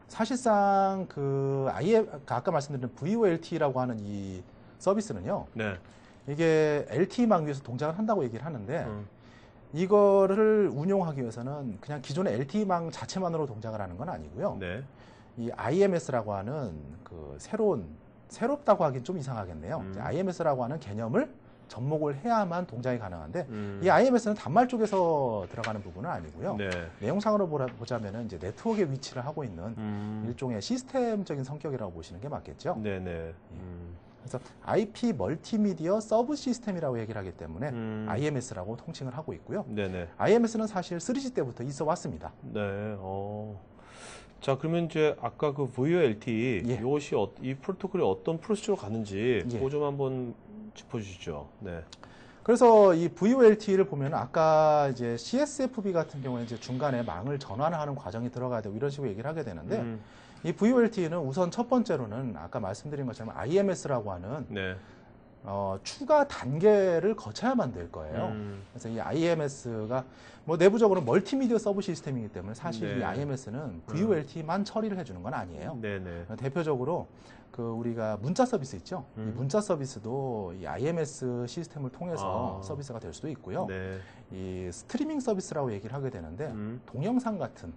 사실상 아까 말씀드린 VoLT라고 하는 이 서비스는요. 네. 이게 LTE망 위에서 동작을 한다고 얘기를 하는데 이거를 운용하기 위해서는 그냥 기존의 LTE망 자체만으로 동작을 하는 건 아니고요. 네. 이 IMS라고 하는 그 새롭다고 하긴 좀 이상하겠네요. IMS라고 하는 개념을 접목을 해야만 동작이 가능한데 이 IMS는 단말 쪽에서 들어가는 부분은 아니고요. 네. 내용상으로 보자면은 이제 네트워크에 위치를 하고 있는 일종의 시스템적인 성격이라고 보시는 게 맞겠죠. 네네. 그래서 IP 멀티미디어 서브 시스템이라고 얘기를 하기 때문에 IMS라고 통칭을 하고 있고요. 네네. IMS는 사실 3G 때부터 있어 왔습니다. 네. 자, 그러면 이제 아까 그 VoLT 예. 이것이 이 프로토콜이 어떤 프로세스로 가는지 예. 그거 좀 한번 짚어주시죠. 네. 그래서 이 VoLT를 보면 아까 이제 CSFB 같은 경우에 이제 중간에 망을 전환하는 과정이 들어가야 되고 이런 식으로 얘기를 하게 되는데 이 VoLT는 우선 첫 번째로는 아까 말씀드린 것처럼 IMS라고 하는 네. 추가 단계를 거쳐야만 될 거예요. 그래서 이 IMS가 뭐 내부적으로 멀티미디어 서브 시스템이기 때문에 사실 네. 이 IMS는 VoLT만 처리를 해주는 건 아니에요. 네네. 대표적으로 그 우리가 문자 서비스 있죠. 이 문자 서비스도 이 IMS 시스템을 통해서 서비스가 될 수도 있고요. 네. 이 스트리밍 서비스라고 얘기를 하게 되는데 동영상 같은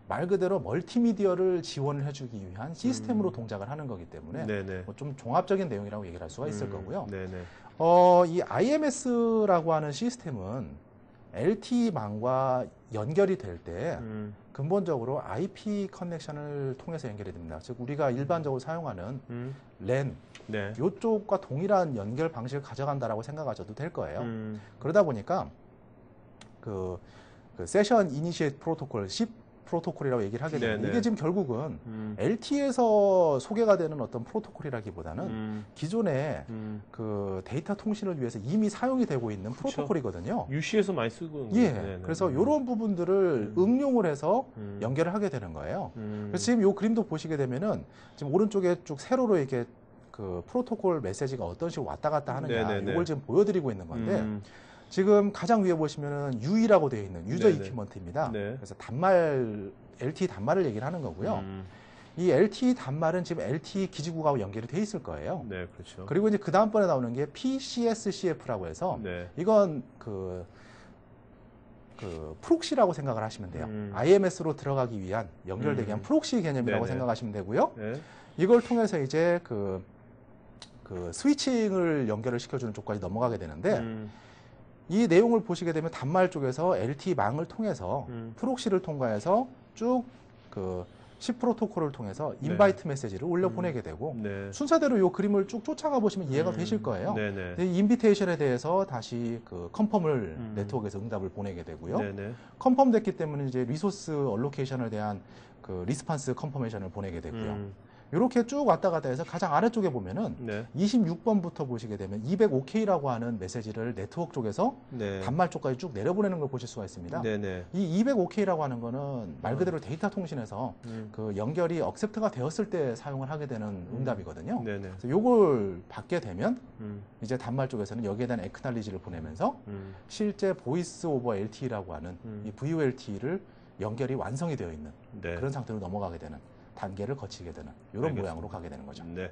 말 그대로 멀티미디어를 지원을 해주기 위한 시스템으로 동작을 하는 거기 때문에 네네. 뭐좀 종합적인 내용이라고 얘기를 할 수가 있을 거고요. 네네. 이 IMS라고 하는 시스템은 LTE망과 연결이 될 때 근본적으로 IP 커넥션을 통해서 연결이 됩니다. 즉 우리가 일반적으로 사용하는 랜 네. 이쪽과 동일한 연결 방식을 가져간다라고 생각하셔도 될 거예요. 그러다 보니까 그 세션 이니시에이트 프로토콜 SIP 프로토콜이라고 얘기를 하게 되는데 네네. 이게 지금 결국은 LTE에서 소개가 되는 어떤 프로토콜이라기보다는 기존의 그 데이터 통신을 위해서 이미 사용이 되고 있는 그쵸. 프로토콜이거든요. UC에서 많이 쓰고 예. 네네. 그래서 이런 부분들을 응용을 해서 연결을 하게 되는 거예요. 그래서 지금 이 그림도 보시게 되면은 지금 오른쪽에 쭉 세로로 이렇게 그 프로토콜 메시지가 어떤 식으로 왔다 갔다 하느냐 네네네. 이걸 지금 보여드리고 있는 건데 지금 가장 위에 보시면은 U이라고 되어 있는 유저 네네. 이퀴먼트입니다. 네. 그래서 단말 LTE 단말을 얘기를 하는 거고요. 이 LTE 단말은 지금 LTE 기지국하고 연결이 돼 있을 거예요. 네, 그렇죠. 그리고 이제 그 다음번에 나오는 게 PCSCF라고 해서 네. 이건 그 프록시라고 생각을 하시면 돼요. IMS로 들어가기 위한 연결되기 위한 프록시 개념이라고 네네. 생각하시면 되고요. 네. 이걸 통해서 이제 그 스위칭을 연결을 시켜주는 쪽까지 넘어가게 되는데 이 내용을 보시게 되면 단말 쪽에서 LTE 망을 통해서 프록시를 통과해서 쭉 그 C 프로토콜을 통해서 네. 인바이트 메시지를 올려 보내게 되고 네. 순서대로 이 그림을 쭉 쫓아가 보시면 이해가 되실 거예요. 네네. 이 인비테이션에 대해서 다시 그 컨펌을 네트워크에서 응답을 보내게 되고요. 네네. 컨펌 됐기 때문에 이제 리소스 얼로케이션에 대한 그 리스판스 컨퍼메이션을 보내게 되고요. 이렇게 쭉 왔다 갔다 해서 가장 아래쪽에 보면은 네. 26번부터 보시게 되면 205K라고 하는 메시지를 네트워크 쪽에서 네. 단말 쪽까지 쭉 내려보내는 걸 보실 수가 있습니다. 네네. 이 205K라고 하는 거는 말 그대로 데이터 통신에서 그 연결이 억셉트가 되었을 때 사용을 하게 되는 응답이거든요. 네네. 그래서 요걸 받게 되면 이제 단말 쪽에서는 여기에 대한 액크날리지를 보내면서 실제 보이스 오버 LTE라고 하는 이 VoLTE를 연결이 완성이 되어 있는 네. 그런 상태로 넘어가게 되는 단계를 거치게 되는 이런 알겠습니다. 모양으로 가게 되는 거죠. 네.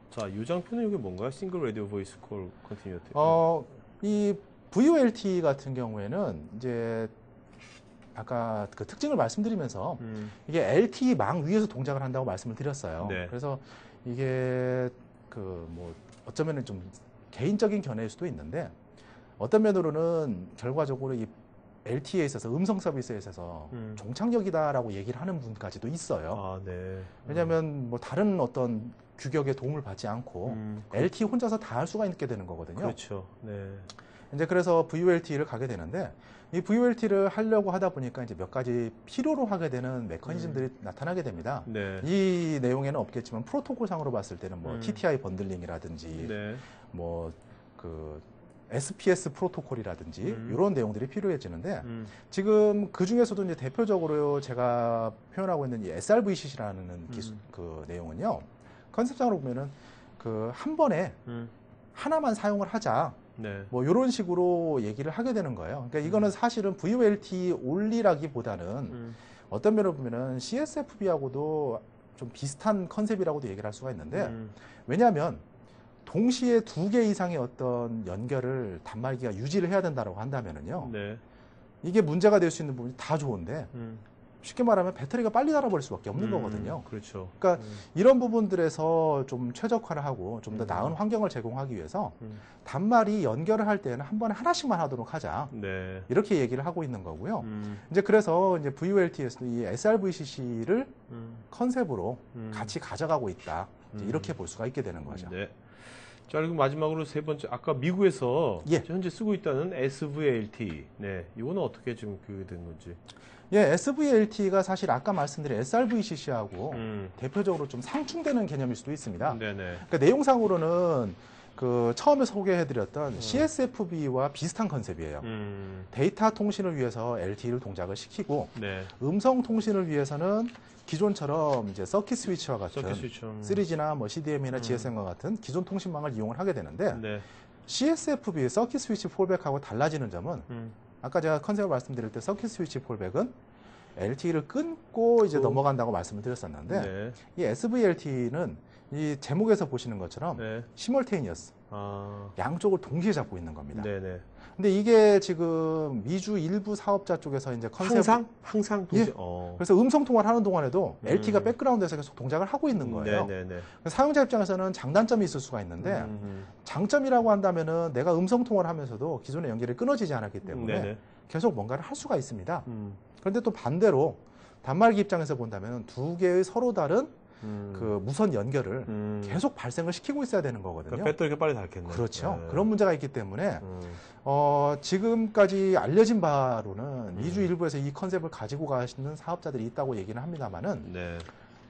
자, 이 장표는 이게 뭔가요? 싱글 라디오 보이스 콜 컨티뉴티. 이 VoLTE 같은 경우에는 이제 아까 그 특징을 말씀드리면서 이게 LTE 망 위에서 동작을 한다고 말씀을 드렸어요. 네. 그래서 이게 그 뭐 어쩌면은 좀 개인적인 견해일 수도 있는데 어떤 면으로는 결과적으로 이 LTE에 있어서 음성 서비스에 있어서 종착역이다라고 얘기를 하는 분까지도 있어요. 아, 네. 왜냐하면 뭐 다른 어떤 규격의 도움을 받지 않고 LTE 혼자서 다 할 수가 있게 되는 거거든요. 그렇죠. 네. 이제 그래서 VoLTE를 가게 되는데 이 VoLTE를 하려고 하다 보니까 이제 몇 가지 필요로 하게 되는 메커니즘들이 나타나게 됩니다. 네. 이 내용에는 없겠지만 프로토콜 상으로 봤을 때는 뭐 TTI 번들링이라든지 네. 뭐 그 SPS 프로토콜이라든지 이런 내용들이 필요해지는데 지금 그 중에서도 이제 대표적으로 제가 표현하고 있는 이 SRVCC라는 기술 그 내용은요 컨셉상으로 보면은 그 한 번에 하나만 사용을 하자. 네. 뭐 이런 식으로 얘기를 하게 되는 거예요. 그러니까 이거는 사실은 VoLTE 올리라기보다는 어떤 면으로 보면은 CSFB하고도 좀 비슷한 컨셉이라고도 얘기를 할 수가 있는데 왜냐하면 동시에 2개 이상의 어떤 연결을 단말기가 유지를 해야 된다고 한다면은요. 네. 이게 문제가 될 수 있는 부분이 다 좋은데 쉽게 말하면 배터리가 빨리 닳아버릴 수밖에 없는 거거든요. 그렇죠. 그러니까 이런 부분들에서 좀 최적화를 하고 좀 더 나은 환경을 제공하기 위해서 단말이 연결을 할 때는 한 번에 하나씩만 하도록 하자. 네. 이렇게 얘기를 하고 있는 거고요. 이제 그래서 이제 VoLT에서도 이 SRVCC를 컨셉으로 같이 가져가고 있다. 이제 이렇게 볼 수가 있게 되는 거죠. 네. 자, 그리고 마지막으로 세 번째, 아까 미국에서 예. 현재 쓰고 있다는 SVLT. 네. 이거는 어떻게 좀 된 건지. 예, SVLT가 사실 아까 말씀드린 SRVCC하고 대표적으로 좀 상충되는 개념일 수도 있습니다. 네네. 그러니까 내용상으로는 그 처음에 소개해드렸던 CSFB와 비슷한 컨셉이에요. 데이터 통신을 위해서 LTE를 동작을 시키고 네. 음성 통신을 위해서는 기존처럼 이제 서킷 스위치와 같은 서킷 스위치. 3G나 뭐 CDMA나 GSM과 같은 기존 통신망을 이용을 하게 되는데 네. CSFB 서킷 스위치 폴백하고 달라지는 점은 아까 제가 컨셉을 말씀드릴 때 서킷 스위치 폴백은 LTE를 끊고 이제 넘어간다고 말씀을 드렸었는데 네. 이 SVLT는 이 제목에서 보시는 것처럼 네. 시멀테이니어스 아. 양쪽을 동시에 잡고 있는 겁니다. 네네. 근데 이게 지금 미주 일부 사업자 쪽에서 이제 컨셉 항상 예. 동시... 그래서 음성 통화를 하는 동안에도 LTE가 백그라운드에서 계속 동작을 하고 있는 거예요. 네네네. 사용자 입장에서는 장단점이 있을 수가 있는데 장점이라고 한다면은 내가 음성 통화를 하면서도 기존의 연결이 끊어지지 않았기 때문에 네네. 계속 뭔가를 할 수가 있습니다. 그런데 또 반대로 단말기 입장에서 본다면 두 개의 서로 다른 그 무선 연결을 계속 발생을 시키고 있어야 되는 거거든요. 그러니까 배터리가 빨리 닳겠네. 그렇죠. 네. 그런 문제가 있기 때문에 지금까지 알려진 바로는 미주 일부에서 이 컨셉을 가지고 가시는 사업자들이 있다고 얘기는 합니다만은 네.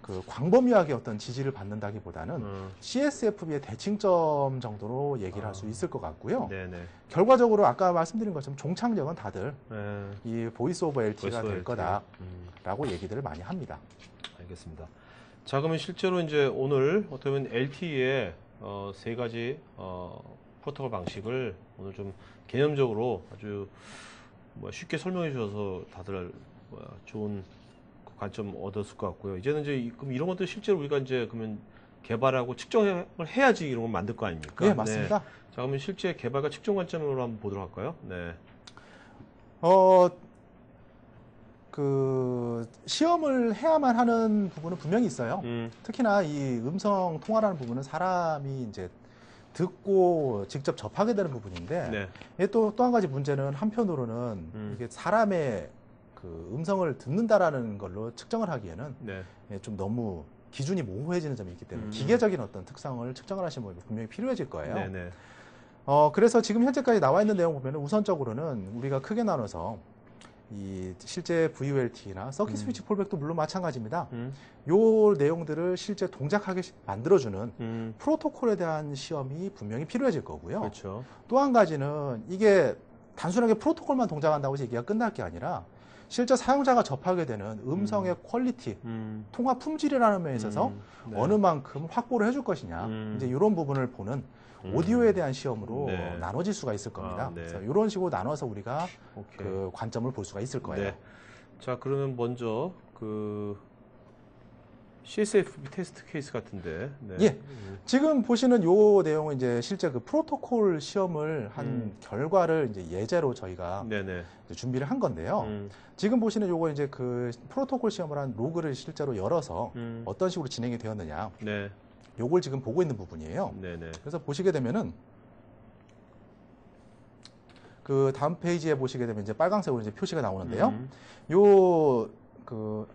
그 광범위하게 어떤 지지를 받는다기보다는 CSFB의 대칭점 정도로 얘기를 할 수 있을 것 같고요. 네네. 결과적으로 아까 말씀드린 것처럼 종착역은 다들 네. 이 보이스 오버 LTE가 보이스 될 LTE. 거다라고 얘기들을 많이 합니다. 알겠습니다. 자, 그러면 실제로 이제 오늘 어떻게 보면 LTE의 세 가지 프로토콜 방식을 오늘 좀 개념적으로 아주 쉽게 설명해 주셔서 다들 좋은 관점 얻었을 것 같고요. 이제는 이제 그럼 이런 것들 실제로 우리가 이제 그러면 개발하고 측정을 해야지 이런 걸 만들 거 아닙니까? 네, 맞습니다. 네. 자, 그러면 실제 개발과 측정 관점으로 한번 보도록 할까요? 네. 그 시험을 해야만 하는 부분은 분명히 있어요. 특히나 이 음성 통화라는 부분은 사람이 이제 듣고 직접 접하게 되는 부분인데, 네. 또 한 가지 문제는 한편으로는 이게 사람의 그 음성을 듣는다라는 걸로 측정을 하기에는 네. 좀 너무 기준이 모호해지는 점이 있기 때문에 기계적인 어떤 특성을 측정을 하시는 분이 분명히 필요해질 거예요. 네네. 그래서 지금 현재까지 나와 있는 내용 보면 우선적으로는 우리가 크게 나눠서 이 실제 VoLTE나 서킷 스위치 폴백도 물론 마찬가지입니다. 요 내용들을 실제 동작하게 만들어주는 프로토콜에 대한 시험이 분명히 필요해질 거고요. 그렇죠. 또 한 가지는 이게 단순하게 프로토콜만 동작한다고 해서 얘기가 끝날 게 아니라 실제 사용자가 접하게 되는 음성의 퀄리티, 통화 품질이라는 면에 있어서 네. 어느 만큼 확보를 해줄 것이냐, 이제 이런 부분을 보는 오디오에 대한 시험으로 네. 나눠질 수가 있을 겁니다. 네. 그래서 이런 식으로 나눠서 우리가 오케이. 그 관점을 볼 수가 있을 거예요. 네. 자, 그러면 먼저 그 CSFB 테스트 케이스 같은데. 네. 예. 지금 보시는 요 내용은 이제 실제 그 프로토콜 시험을 한 결과를 이제 예제로 저희가 네네. 이제 준비를 한 건데요. 지금 보시는 요거 이제 그 프로토콜 시험을 한 로그를 실제로 열어서 어떤 식으로 진행이 되었느냐. 네. 요걸 지금 보고 있는 부분이에요. 네네. 그래서 보시게 되면은 그 다음 페이지에 보시게 되면 이제 빨간색으로 이제 표시가 나오는데요. 요 그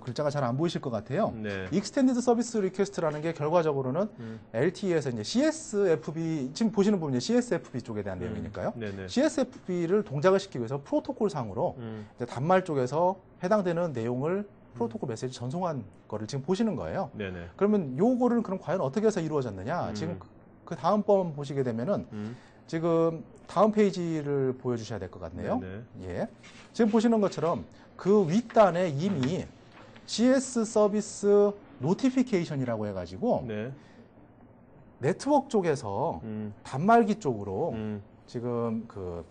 글자가 잘 안 보이실 것 같아요. 네. Extended Service Request라는 게 결과적으로는 LTE에서 이제 CSFB 지금 보시는 부분이 CSFB 쪽에 대한 내용이니까요. 네네. CSFB를 동작을 시키기 위해서 프로토콜 상으로 이제 단말 쪽에서 해당되는 내용을 프로토콜 메시지 전송한 거를 지금 보시는 거예요. 네네. 그러면 요거를 그럼 과연 어떻게 해서 이루어졌느냐? 지금 그 다음 번 보시게 되면은 지금 다음 페이지를 보여주셔야 될 것 같네요. 네네. 예. 지금 보시는 것처럼 그 윗단에 이미 CS 서비스 노티피케이션이라고 해가지고 네. 네트워크 쪽에서 단말기 쪽으로 지금 그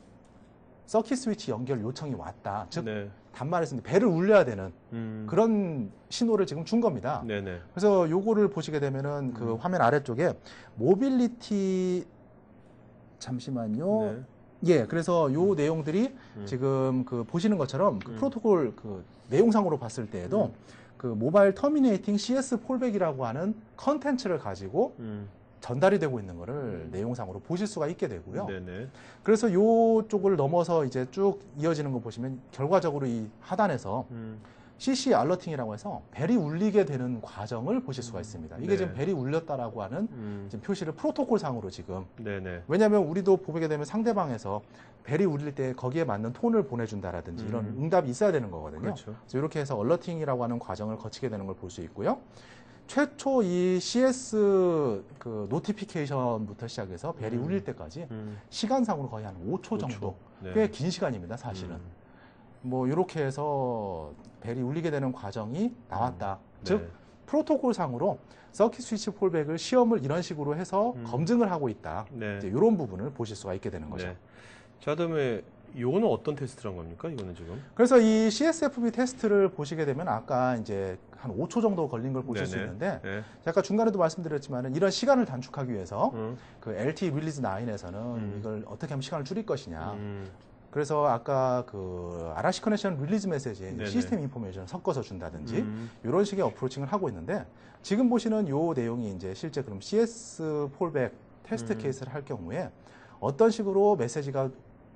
서킷 스위치 연결 요청이 왔다. 즉 네. 단말에서 이제 벨을 울려야 되는 그런 신호를 지금 준 겁니다. 네네. 그래서 요거를 보시게 되면은 그 화면 아래쪽에 모빌리티 잠시만요. 네. 예, 그래서 요 내용들이 지금 그 보시는 것처럼 그 프로토콜 그 내용상으로 봤을 때에도 그 모바일 터미네이팅 CS 폴백이라고 하는 컨텐츠를 가지고 전달이 되고 있는 거를 내용상으로 보실 수가 있게 되고요. 네네. 그래서 요쪽을 넘어서 이제 쭉 이어지는 거 보시면 결과적으로 이 하단에서 CC 알러팅이라고 해서 벨이 울리게 되는 과정을 보실 수가 있습니다. 이게 네. 지금 벨이 울렸다라고 하는 지금 표시를 프로토콜 상으로 지금 네네. 왜냐하면 우리도 보게 되면 상대방에서 벨이 울릴 때 거기에 맞는 톤을 보내준다라든지 이런 응답이 있어야 되는 거거든요. 그렇죠. 그래서 이렇게 해서 얼러팅이라고 하는 과정을 거치게 되는 걸 볼 수 있고요. 최초 이 CS 그 노티피케이션부터 시작해서 벨이 울릴 때까지 시간상으로 거의 한 5초 정도. 네. 꽤 긴 시간입니다, 사실은. 뭐 이렇게 해서 벨이 울리게 되는 과정이 나왔다. 즉 네. 프로토콜 상으로 서킷 스위치 폴백을 시험을 이런 식으로 해서 검증을 하고 있다. 네. 이제 이런 부분을 보실 수가 있게 되는 거죠. 네. 자, 그다음에 요거는 어떤 테스트란 겁니까? 이거는 지금? 그래서 이 CSFB 테스트를 보시게 되면 아까 이제 한 5초 정도 걸린 걸 보실 수 네네. 있는데 네. 아까 중간에도 말씀드렸지만 이런 시간을 단축하기 위해서 그 LTE 릴리즈 9에서는 이걸 어떻게 하면 시간을 줄일 것이냐. 그래서 아까 그 RRC 커넥션 릴리즈 메시지에 네네. 시스템 인포메이션을 섞어서 준다든지 이런 식의 어프로칭을 하고 있는데 지금 보시는 요 내용이 이제 실제 그럼 CS 폴백 테스트 케이스를 할 경우에 어떤 식으로 메시지가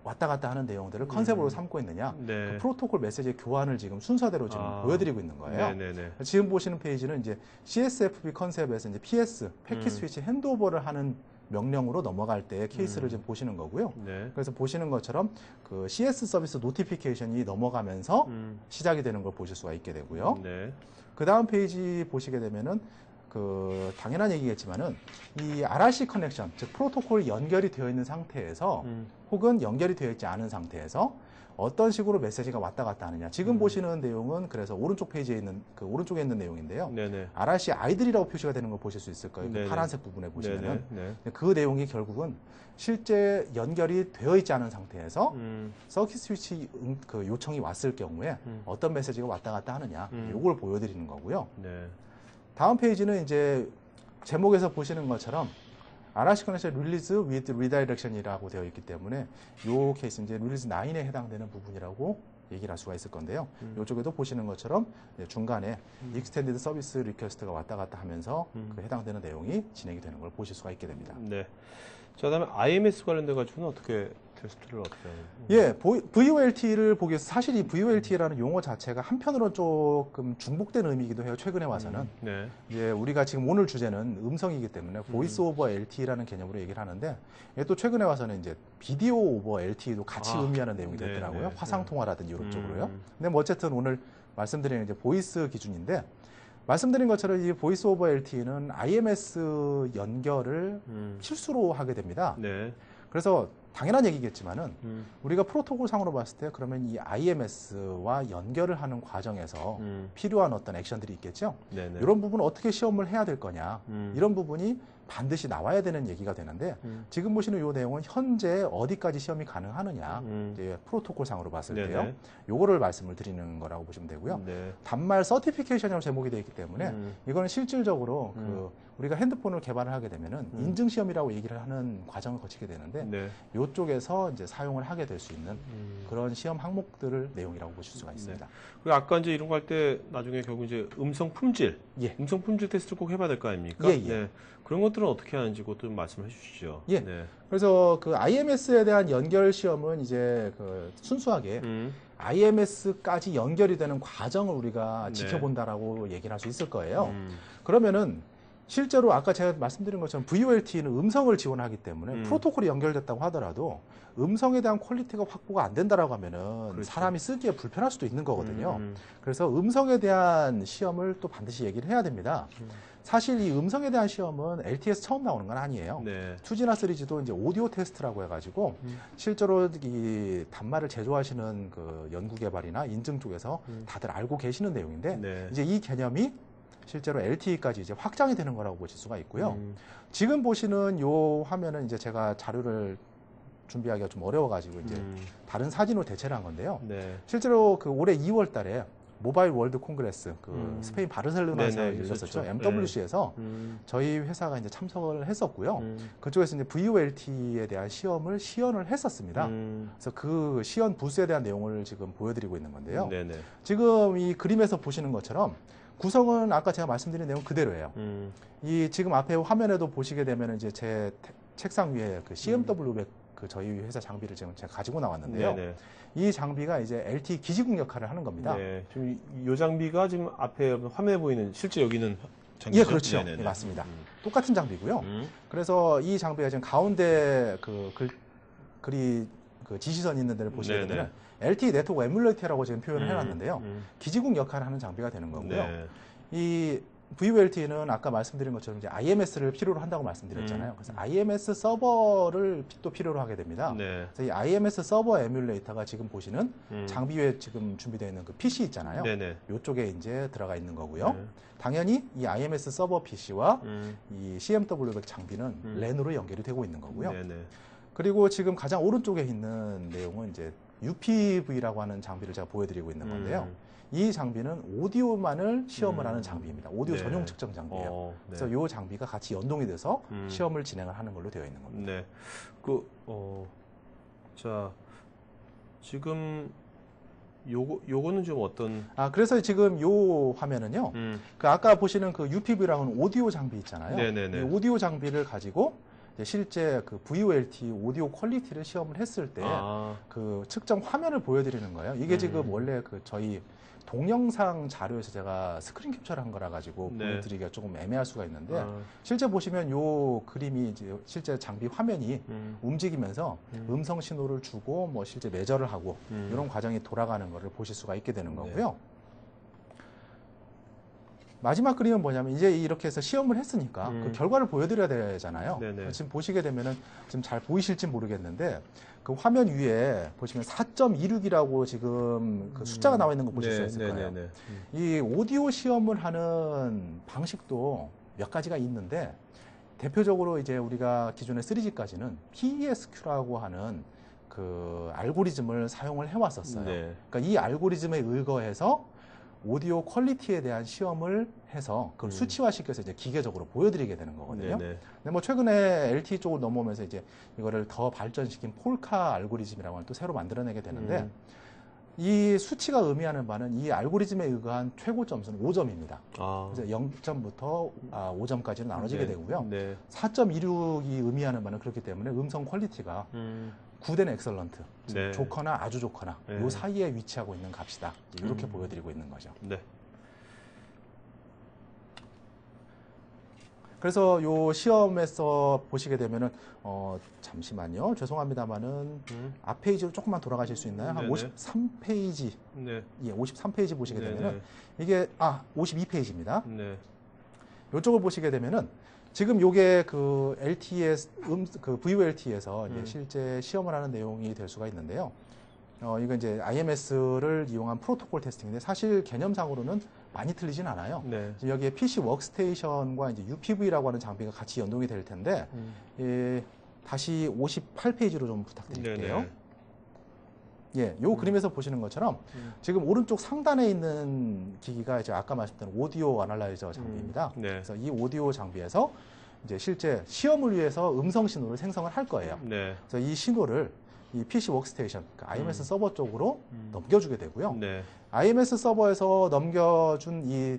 왔다 갔다 하는 내용들을 컨셉으로 삼고 있느냐. 네. 그 프로토콜 메시지의 교환을 지금 순서대로 지금 보여드리고 있는 거예요. 네네네. 지금 보시는 페이지는 이제 CSFB 컨셉에서 이제 PS, 패킷 스위치 핸드오버를 하는 명령으로 넘어갈 때 케이스를 지금 보시는 거고요. 그래서 보시는 것처럼 그 CS 서비스 노티피케이션이 넘어가면서 시작이 되는 걸 보실 수가 있게 되고요. 그 다음 페이지 보시게 되면은 그 당연한 얘기겠지만은 이 RRC 커넥션, 즉 프로토콜 연결이 되어 있는 상태에서 혹은 연결이 되어 있지 않은 상태에서 어떤 식으로 메시지가 왔다 갔다 하느냐. 지금 보시는 내용은 그래서 오른쪽 페이지에 있는 그 오른쪽에 있는 내용인데요. RRC 아이들이라고 표시가 되는 걸 보실 수 있을 거예요. 그 파란색 부분에 보시면은 그 내용이 결국은 실제 연결이 되어 있지 않은 상태에서 서킷 스위치 그 요청이 왔을 경우에 어떤 메시지가 왔다 갔다 하느냐. 요걸 보여드리는 거고요. 다음 페이지는 이제 제목에서 보시는 것처럼 RRC 커넥션 릴리즈 with redirection이라고 되어 있기 때문에 이 케이스 이제 릴리즈 9에 해당되는 부분이라고 얘기를 할 수가 있을 건데요. 이쪽에도 보시는 것처럼 중간에 익스텐디드 서비스 리퀘스트가 왔다 갔다 하면서 그 해당되는 내용이 진행이 되는 걸 보실 수가 있게 됩니다. 자, 그다음에 IMS 관련돼 가지고는 어떻게 테스트를 어떻게 하나요? 예, VOLT를 보기 위해서 사실 이 VOLT라는 용어 자체가 한편으로는 조금 중복된 의미이기도 해요. 최근에 와서는. 예, 우리가 지금 오늘 주제는 음성이기 때문에 보이스 오버 LTE라는 개념으로 얘기를 하는데 이게 또 최근에 와서는 이제 비디오 오버 LTE도 같이 의미하는 내용이 됐더라고요. 화상 통화라든지 이런 쪽으로요. 근데 뭐 어쨌든 오늘 말씀드리는 이제 보이스 기준인데 말씀드린 것처럼 이 보이스 오버 LTE는 IMS 연결을 필수로 하게 됩니다. 그래서 당연한 얘기겠지만은 우리가 프로토콜 상으로 봤을 때 그러면 이 IMS와 연결을 하는 과정에서 필요한 어떤 액션들이 있겠죠. 이런 부분을 어떻게 시험을 해야 될 거냐. 이런 부분이 반드시 나와야 되는 얘기가 되는데 지금 보시는 이 내용은 현재 어디까지 시험이 가능하느냐. 이제 프로토콜 상으로 봤을 때요. 요거를 말씀을 드리는 거라고 보시면 되고요. 단말 서티피케이션이라고 제목이 되어 있기 때문에 이거는 실질적으로 그 우리가 핸드폰을 개발을 하게 되면은 인증 시험이라고 얘기를 하는 과정을 거치게 되는데 이쪽에서 이제 사용을 하게 될 수 있는 그런 시험 항목들을 내용이라고 보실 수가 있습니다. 그리고 아까 이제 이런 거 할 때 나중에 결국 이제 음성 품질, 음성 품질 테스트를 꼭 해봐야 될 거 아닙니까? 그런 것들은 어떻게 하는지 그것도 좀 말씀해 주시죠. 그래서 그 IMS에 대한 연결 시험은 이제 그 순수하게 IMS까지 연결이 되는 과정을 우리가 지켜본다라고 얘기를 할 수 있을 거예요. 그러면은 실제로 아까 제가 말씀드린 것처럼 VOLT는 음성을 지원하기 때문에 프로토콜이 연결됐다고 하더라도 음성에 대한 퀄리티가 확보가 안 된다라고 하면은 사람이 쓰기에 불편할 수도 있는 거거든요. 그래서 음성에 대한 시험을 또 반드시 얘기를 해야 됩니다. 사실 이 음성에 대한 시험은 LTE에서 처음 나오는 건 아니에요. 2G나 3G도 이제 오디오 테스트라고 해가지고 실제로 이 단말을 제조하시는 그 연구개발이나 인증 쪽에서 다들 알고 계시는 내용인데 이제 이 개념이 실제로 LTE까지 이제 확장이 되는 거라고 보실 수가 있고요. 지금 보시는 요 화면은 이제 제가 자료를 준비하기가 좀 어려워가지고 이제 다른 사진으로 대체를 한 건데요. 실제로 그 올해 2월 달에 모바일 월드 콩그레스 그 스페인 바르셀로나에서 열렸었죠. MWC에서 저희 회사가 이제 참석을 했었고요. 그쪽에서 이제 VOLT에 대한 시험을 시연을 했었습니다. 그래서 그 시연 부스에 대한 내용을 지금 보여드리고 있는 건데요. 지금 이 그림에서 보시는 것처럼 구성은 아까 제가 말씀드린 내용 그대로예요. 이 지금 앞에 화면에도 보시게 되면 이제 제 책상 위에 그 CMW100 그 저희 회사 장비를 지금 제가 가지고 나왔는데요. 이 장비가 이제 LTE 기지국 역할을 하는 겁니다. 지금 이 장비가 지금 앞에 화면에 보이는 실제 여기는 장비죠? 예, 그렇죠. 네, 맞습니다. 똑같은 장비고요. 그래서 이 장비가 지금 가운데 그 글이 그 지시선 있는 데를 보시게 되면 LTE 네트워크 에뮬레이터라고 지금 표현을 해놨는데요. 기지국 역할을 하는 장비가 되는 거고요. 이 VOLT는 아까 말씀드린 것처럼 이제 IMS를 필요로 한다고 말씀드렸잖아요. 그래서 IMS 서버를 또 필요로 하게 됩니다. 그래서 이 IMS 서버 에뮬레이터가 지금 보시는 장비 위에 지금 준비되어 있는 그 PC 있잖아요. 이쪽에 이제 들어가 있는 거고요. 당연히 이 IMS 서버 PC와 이 CMW100 장비는 랜으로 연결이 되고 있는 거고요. 그리고 지금 가장 오른쪽에 있는 내용은 이제 UPV라고 하는 장비를 제가 보여드리고 있는 건데요. 이 장비는 오디오만을 시험을 하는 장비입니다. 오디오 전용 측정 장비예요. 그래서 이 장비가 같이 연동이 돼서 시험을 진행을 하는 걸로 되어 있는 겁니다. 자, 지금 요거는 좀 어떤? 그래서 지금 요 화면은요. 그 아까 보시는 그 UPV라고 하는 오디오 장비 있잖아요. 이 오디오 장비를 가지고 실제 그 VoLT 오디오 퀄리티를 시험을 했을 때 그 측정 화면을 보여드리는 거예요. 이게 지금 원래 그 저희 동영상 자료에서 제가 스크린 캡처를 한 거라 가지고 네. 보여드리기가 조금 애매할 수가 있는데 실제 보시면 요 그림이 이제 실제 장비 화면이 움직이면서 음성 신호를 주고 뭐 실제 매저를 하고 이런 과정이 돌아가는 거를 보실 수가 있게 되는 거고요. 마지막 그림은 뭐냐면 이제 이렇게 해서 시험을 했으니까 그 결과를 보여드려야 되잖아요. 네네. 지금 보시게 되면은 지금 잘 보이실지 모르겠는데 그 화면 위에 보시면 4.26이라고 지금 그 숫자가 나와 있는 거 보실 수 있을 거예요. 이 오디오 시험을 하는 방식도 몇 가지가 있는데 대표적으로 이제 우리가 기존의 3G까지는 PESQ라고 하는 그 알고리즘을 사용을 해왔었어요. 네. 그러니까 이 알고리즘에 의거해서 오디오 퀄리티에 대한 시험을 해서 그걸 수치화시켜서 이제 기계적으로 보여드리게 되는 거거든요. 네네. 근데 뭐 최근에 LTE 쪽으로 넘어오면서 이제 이거를 더 발전시킨 폴카 알고리즘이라고 하는 또 새로 만들어내게 되는데 이 수치가 의미하는 바는 이 알고리즘에 의거한 최고 점수는 5점입니다. 그래서 0점부터 5점까지는 나눠지게 되고요. 4.26이 의미하는 바는 그렇기 때문에 음성 퀄리티가 굿 앤 엑설런트, 좋거나 아주 좋거나 요 사이에 위치하고 있는 값이다. 이렇게 보여드리고 있는 거죠. 네. 그래서 요 시험에서 보시게 되면은 잠시만요. 죄송합니다만은 앞 페이지로 조금만 돌아가실 수 있나요? 한 53페이지. 예, 53페이지 보시게 되면은 이게 52페이지입니다. 요쪽을 보시게 되면은 지금 요게 그 LTE에서 그 VoLT에서 이제 실제 시험을 하는 내용이 될 수가 있는데요. 이건 이제 IMS를 이용한 프로토콜 테스팅인데 사실 개념상으로는 많이 틀리진 않아요. 여기에 PC 워크스테이션과 이제 UPV라고 하는 장비가 같이 연동이 될 텐데 다시 58페이지로 좀 부탁드릴게요. 예, 요 그림에서 보시는 것처럼 지금 오른쪽 상단에 있는 기기가 이제 아까 말씀드린 오디오 아날라이저 장비입니다. 그래서 이 오디오 장비에서 이제 실제 시험을 위해서 음성 신호를 생성을 할 거예요. 그래서 이 신호를 이 PC 워크스테이션, 그러니까 IMS 서버 쪽으로 넘겨주게 되고요. IMS 서버에서 넘겨준 이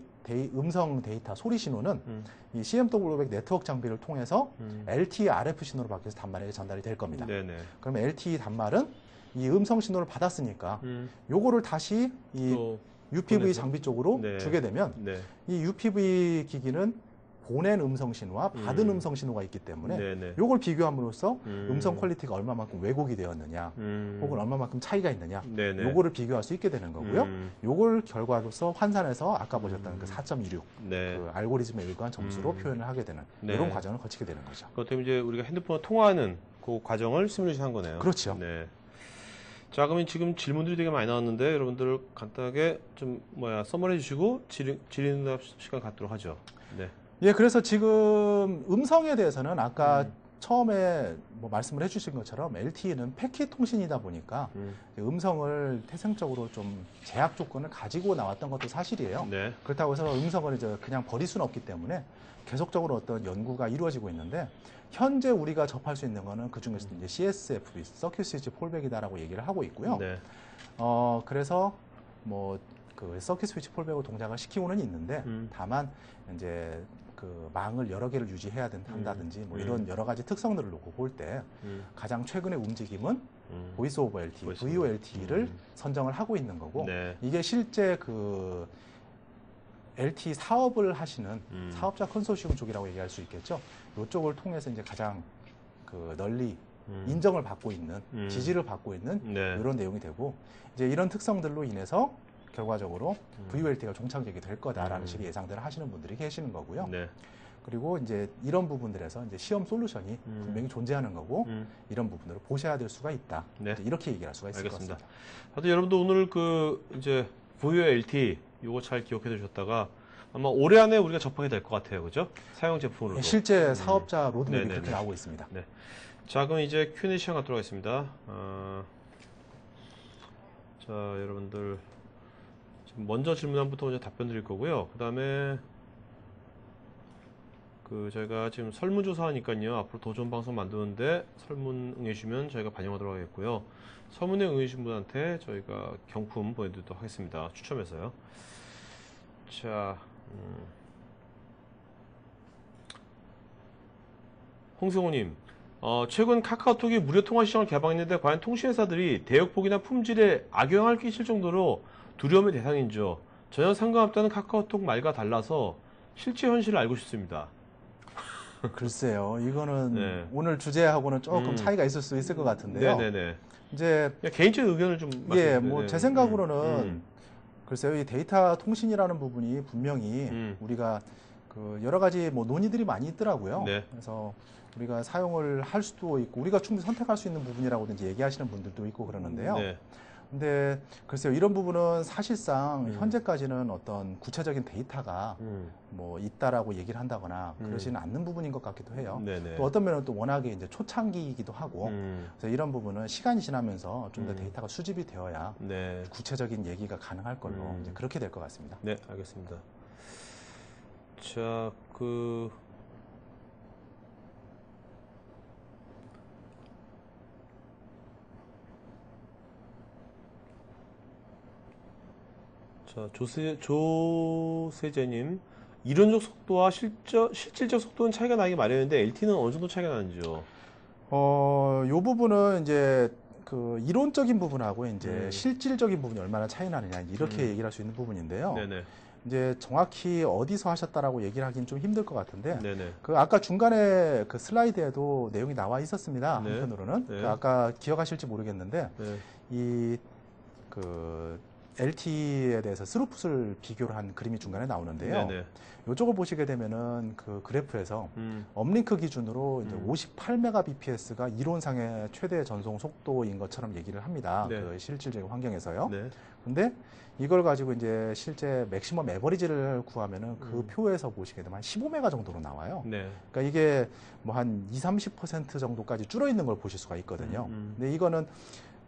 음성 데이터, 소리 신호는 이 CMW500 네트워크 장비를 통해서 LTE RF 신호로 바뀌어서 단말에 전달이 될 겁니다. 그러면 LTE 단말은 이 음성 신호를 받았으니까 요거를 다시 이 UPV 장비 쪽으로 주게 되면 이 UPV 기기는 보낸 음성 신호와 받은 음성 신호가 있기 때문에 요걸 비교함으로써 음성 퀄리티가 얼마만큼 왜곡이 되었느냐 혹은 얼마만큼 차이가 있느냐 요거를 비교할 수 있게 되는 거고요. 요걸 결과로서 환산해서 아까 보셨던 그 4.26 그 알고리즘에 의거한 점수로 표현을 하게 되는 이런 과정을 거치게 되는 거죠. 그것 때문에 이제 우리가 핸드폰으로 통화하는 그 과정을 시뮬레이션 한 거네요. 그렇죠. 자, 그러면 지금 질문들이 되게 많이 나왔는데 여러분들 간단하게 좀 서머리 해주시고 질의응답 시간 갖도록 하죠. 예, 그래서 지금 음성에 대해서는 아까 처음에 뭐 말씀을 해주신 것처럼 LTE는 패킷 통신이다 보니까 음성을 태생적으로 좀 제약 조건을 가지고 나왔던 것도 사실이에요. 그렇다고 해서 음성을 이제 그냥 버릴 수는 없기 때문에 계속적으로 어떤 연구가 이루어지고 있는데 현재 우리가 접할 수 있는 거는 그 중에서 이제 CSFB, 서큐트 스위치 폴백이다라고 얘기를 하고 있고요. 그래서 뭐 그 서큐트 스위치 폴백으로 동작을 시키고는 있는데 다만 이제 그 망을 여러 개를 유지해야 한다든지 뭐 이런 여러 가지 특성들을 놓고 볼 때 가장 최근의 움직임은 보이스 오버 LTE, VoLTE를 선정을 하고 있는 거고 이게 실제 그 LTE 사업을 하시는 사업자 컨소시엄 쪽이라고 얘기할 수 있겠죠. 이쪽을 통해서 이제 가장 그 널리 인정을 받고 있는 지지를 받고 있는 이런 내용이 되고 이제 이런 특성들로 인해서 결과적으로 VoLT가 종착역이 될 거다라는 식의 예상들을 하시는 분들이 계시는 거고요. 그리고 이제 이런 부분들에서 이제 시험 솔루션이 분명히 존재하는 거고 이런 부분들을 보셔야 될 수가 있다. 이렇게 얘기할 수가 있을 것 같습니다. 하여튼 여러분도 오늘 그 이제 VoLT 요거 잘 기억해 두셨다가 아마 올해 안에 우리가 접하게 될 것 같아요, 그죠? 사용 제품으로. 실제 사업자 로드맵이 그렇게 나오고 있습니다. 자, 그럼 이제 Q&A 시간 갖도록 하겠습니다. 자, 여러분들 먼저 질문부터 먼저 답변 드릴 거고요. 그 다음에 그 저희가 지금 설문조사 하니까요. 앞으로 더 좋은 방송 만드는데 설문 응해주시면 저희가 반영하도록 하겠고요. 설문에 응해주신 분한테 저희가 경품 보내드리도록 하겠습니다. 추첨해서요. 자, 홍승호님, 최근 카카오톡이 무료 통화 시장을 개방했는데 과연 통신회사들이 대역폭이나 품질에 악영향을 끼칠 정도로 두려움의 대상인지요. 전혀 상관없다는 카카오톡 말과 달라서 실제 현실을 알고 싶습니다. 글쎄요, 이거는 네. 오늘 주제하고는 조금 차이가 있을 수 있을 것 같은데요. 네네네. 이제 개인적인 의견을 좀 예, 말씀해 뭐 주세요. 제 생각으로는 글쎄요, 이 데이터 통신이라는 부분이 분명히 우리가 그 여러 가지 뭐 논의들이 많이 있더라고요. 네. 그래서 우리가 사용을 할 수도 있고 우리가 충분히 선택할 수 있는 부분이라고든지 얘기하시는 분들도 있고 그러는데요. 네. 근데 글쎄요, 이런 부분은 사실상 현재까지는 어떤 구체적인 데이터가 뭐 있다라고 얘기를 한다거나 그러지는 않는 부분인 것 같기도 해요. 네네. 또 어떤 면은 또 워낙에 이제 초창기이기도 하고 그래서 이런 부분은 시간이 지나면서 좀 더 데이터가 수집이 되어야 네. 구체적인 얘기가 가능할 걸로 이제 그렇게 될 것 같습니다. 네, 알겠습니다. 자, 자, 조세재님, 이론적 속도와 실질적 속도는 차이가 나기 마련인데 LT는 어느 정도 차이가 나는지요? 요 부분은 이제 그 이론적인 부분하고 이제 실질적인 부분이 얼마나 차이 나느냐 이렇게 얘기를 할 수 있는 부분인데요. 네네. 이제 정확히 어디서 하셨다라고 얘기를 하긴 좀 힘들 것 같은데, 네네. 그 아까 중간에 그 슬라이드에도 내용이 나와 있었습니다. 네. 한편으로는 네. 그 아까 기억하실지 모르겠는데 네. 이 그 LTE에 대해서 스루풋을 비교를 한 그림이 중간에 나오는데요. 네네. 이쪽을 보시게 되면은 그 그래프에서 업링크 기준으로 이제 58Mbps가 이론상의 최대 전송 속도인 것처럼 얘기를 합니다. 네. 그 실질적인 환경에서요. 네. 근데 이걸 가지고 이제 실제 맥시멈 에버리지를 구하면은 그 표에서 보시게 되면 한 15메가 정도로 나와요. 네. 그러니까 이게 뭐 한 30% 정도까지 줄어 있는 걸 보실 수가 있거든요. 근데 이거는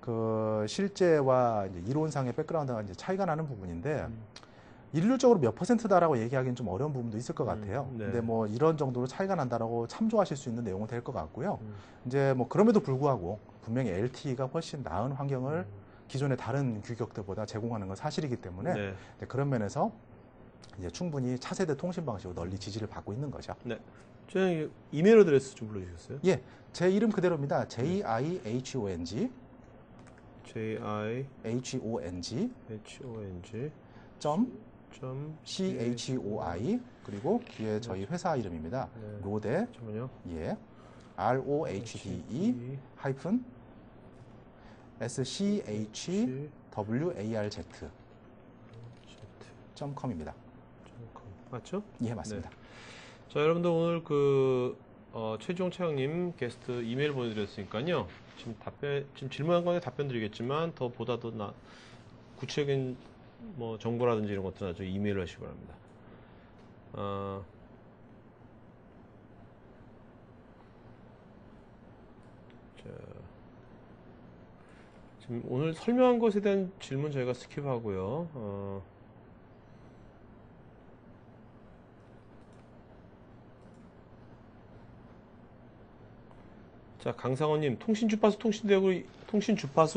그 실제와 이제 이론상의 백그라운드가 이제 차이가 나는 부분인데 일률적으로 몇 %다라고 얘기하기는 좀 어려운 부분도 있을 것 같아요. 네. 근데 뭐 이런 정도로 차이가 난다라고 참조하실 수 있는 내용은 될 것 같고요. 이제 뭐 그럼에도 불구하고 분명히 LTE가 훨씬 나은 환경을 기존의 다른 규격들보다 제공하는 건 사실이기 때문에 네. 그런 면에서 이제 충분히 차세대 통신 방식으로 널리 지지를 받고 있는 거죠. 네. 저희 이메일 어드레스 좀 불러주셨어요? 예, 제 이름 그대로입니다. JIHONG JIHONG 점 CHOI 그리고 뒤에 저희 회사 이름입니다. 네. 로데 잠깐만요. 예 ROHDE 하이픈 SCHWARZ.com입니다. 맞죠? 예, 맞습니다. 네. 자, 여러분들 오늘 최지용 차장님 게스트 이메일 보내드렸으니까요. 지금 질문한 건에 답변 드리겠지만 보다 더 구체적인 뭐 정보라든지 이런 것들 나중에 이메일로 하시기 바랍니다. 자, 지금 오늘 설명한 것에 대한 질문 저희가 스킵하고요. 자, 강상원님, 통신 주파수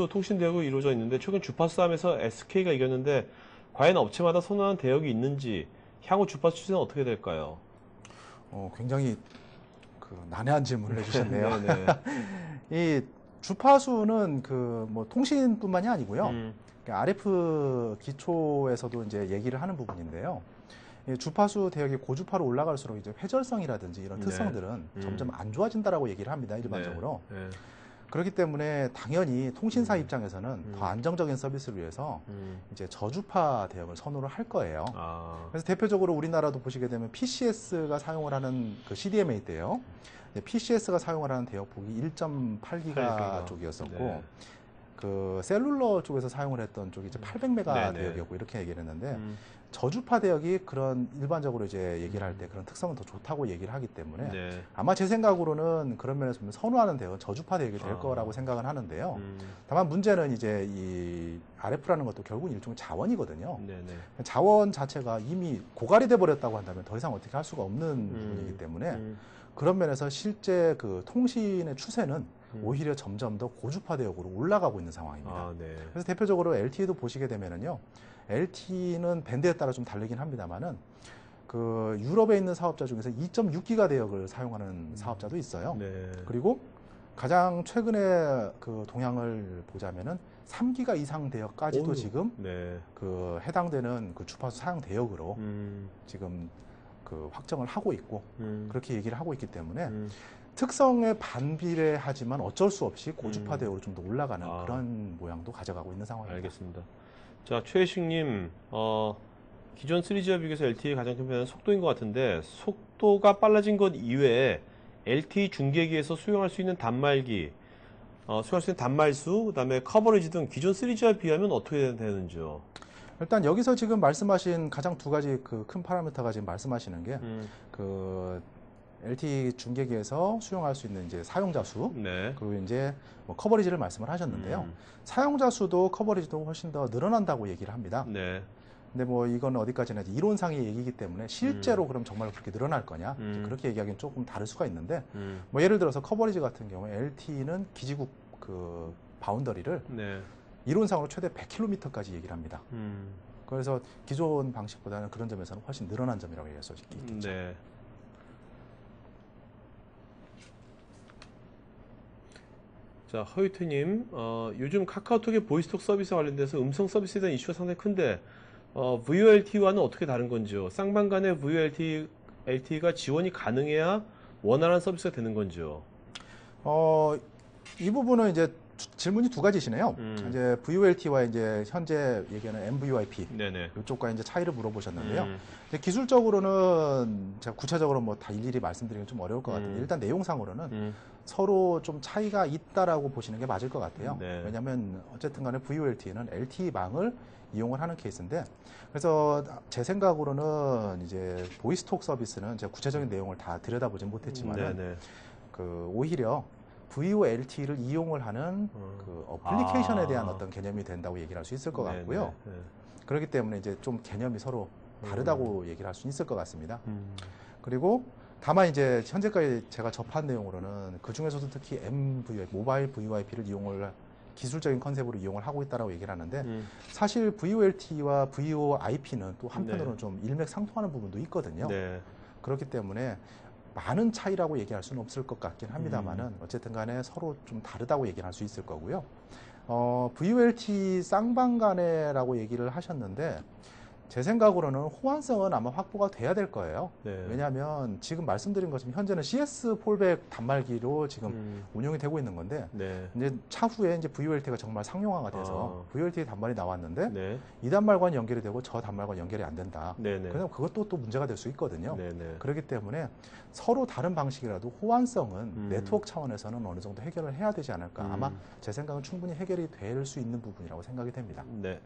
통신대역으로 이루어져 있는데 최근 주파수 싸움에서 SK가 이겼는데 과연 업체마다 선호하는 대역이 있는지 향후 주파수 추세는 어떻게 될까요? 굉장히 난해한 질문을 해주셨네요. 네네. 이 주파수는 뭐 통신뿐만이 아니고요. 그러니까 RF 기초에서도 이제 얘기를 하는 부분인데요. 이 주파수 대역이 고주파로 올라갈수록 이제 회절성이라든지 이런 특성들은 점점 안 좋아진다라고 얘기를 합니다. 일반적으로. 네. 그렇기 때문에 당연히 통신사 입장에서는 더 안정적인 서비스를 위해서 이제 저주파 대역을 선호를 할 거예요. 그래서 대표적으로 우리나라도 보시게 되면 PCS가 사용을 하는 그 CDMA 때요. PCS가 사용을 하는 대역폭이 1.8기가 쪽이었었고, 네. 그 셀룰러 쪽에서 사용을 했던 쪽이 이제 800메가 네네. 대역이었고 이렇게 얘기를 했는데 저주파 대역이 그런 일반적으로 이제 얘기를 할 때 그런 특성은 더 좋다고 얘기를 하기 때문에 네. 아마 제 생각으로는 그런 면에서 보면 선호하는 대역은 저주파 대역이 될 거라고 생각을 하는데요. 다만 문제는 이제 이 RF라는 것도 결국 일종의 자원이거든요. 네네. 자원 자체가 이미 고갈이 돼 버렸다고 한다면 더 이상 어떻게 할 수가 없는 부분이기 때문에 그런 면에서 실제 그 통신의 추세는 오히려 점점 더 고주파 대역으로 올라가고 있는 상황입니다. 네. 그래서 대표적으로 LTE도 보시게 되면은요, LTE는 밴드에 따라 좀 다르긴 합니다만은 그 유럽에 있는 사업자 중에서 2.6기가 대역을 사용하는 사업자도 있어요. 네. 그리고 가장 최근에 그 동향을 보자면은 3기가 이상 대역까지도 오유. 지금 네. 그 해당되는 그 주파수 사용 대역으로 지금 그 확정을 하고 있고 그렇게 얘기를 하고 있기 때문에 특성에 반비례하지만 어쩔 수 없이 고주파 대역으로 좀 더 올라가는 그런 모양도 가져가고 있는 상황입니다. 알겠습니다. 자, 최혜식님, 기존 3G와 비교해서 LTE의 가장 큰 변화는 속도인 것 같은데 속도가 빨라진 것 이외에 LTE 중계기에서 수용할 수 있는 단말기, 수용할 수 있는 단말수, 그다음에 커버리지 등 기존 3G와 비하면 어떻게 되는지요? 일단 여기서 지금 말씀하신 가장 두 가지 그 큰 파라미터가 지금 말씀하시는 게 그 LTE 중계기에서 수용할 수 있는 이제 사용자 수, 네. 그리고 이제 뭐 커버리지를 말씀을 하셨는데요. 사용자 수도 커버리지도 훨씬 더 늘어난다고 얘기를 합니다. 네. 근데 뭐 이건 어디까지나 이론상의 얘기이기 때문에 실제로 그럼 정말 그렇게 늘어날 거냐 이제 그렇게 얘기하기는 조금 다를 수가 있는데 뭐 예를 들어서 커버리지 같은 경우에 LTE는 기지국 그 바운더리를 네. 이론상으로 최대 100km까지 얘기를 합니다. 그래서 기존 방식보다는 그런 점에서는 훨씬 늘어난 점이라고 얘기할 수 있겠죠. 네. 자, 허유트님, 요즘 카카오톡의 보이스톡 서비스 관련돼서 음성 서비스에 대한 이슈가 상당히 큰데, VoLTE와는 어떻게 다른 건지요? 쌍방 간의 VoLTE가 지원이 가능해야 원활한 서비스가 되는 건지요? 이 부분은 이제 질문이 두 가지시네요. 이제 VoLTE와 이제 현재 얘기하는 MVoIP 네네. 이쪽과 이제 차이를 물어보셨는데요. 이제 기술적으로는 제가 구체적으로 뭐 다 일일이 말씀드리긴 좀 어려울 것 같은데 일단 내용상으로는 서로 좀 차이가 있다라고 보시는 게 맞을 것 같아요. 네. 왜냐하면 어쨌든 간에 VoLTE는 LTE망을 이용을 하는 케이스인데 그래서 제 생각으로는 이제 보이스톡 서비스는 제가 구체적인 내용을 다 들여다보진 못했지만 그 오히려 VoLTE를 이용을 하는 그 어플리케이션에 대한 어떤 개념이 된다고 얘기를 할 수 있을 것 같고요. 그렇기 때문에 이제 좀 개념이 서로 다르다고 얘기를 할 수 있을 것 같습니다. 그리고 다만 이제 현재까지 제가 접한 내용으로는 그 중에서도 특히 MVI, 모바일 VoIP를 이용을 기술적인 컨셉으로 이용을 하고 있다라고 얘기를 하는데 사실 VoLTE와 VoIP는 또 한편으로는 좀 일맥상통하는 부분도 있거든요. 그렇기 때문에 많은 차이라고 얘기할 수는 없을 것 같긴 합니다만은 어쨌든 간에 서로 좀 다르다고 얘기를 할 수 있을 거고요. VoLTE 쌍방간에라고 얘기를 하셨는데 제 생각으로는 호환성은 아마 확보가 돼야 될 거예요. 왜냐하면 지금 말씀드린 것처럼 현재는 CS 폴백 단말기로 지금 운영이 되고 있는 건데 이제 차후에 이제 VoLTE가 정말 상용화가 돼서 VoLTE 단말이 나왔는데 이 단말과는 연결이 되고 저 단말과는 연결이 안 된다. 그냥 그것도 또 문제가 될 수 있거든요. 그렇기 때문에 서로 다른 방식이라도 호환성은 네트워크 차원에서는 어느 정도 해결을 해야 되지 않을까. 아마 제 생각은 충분히 해결이 될 수 있는 부분이라고 생각이 됩니다. 네.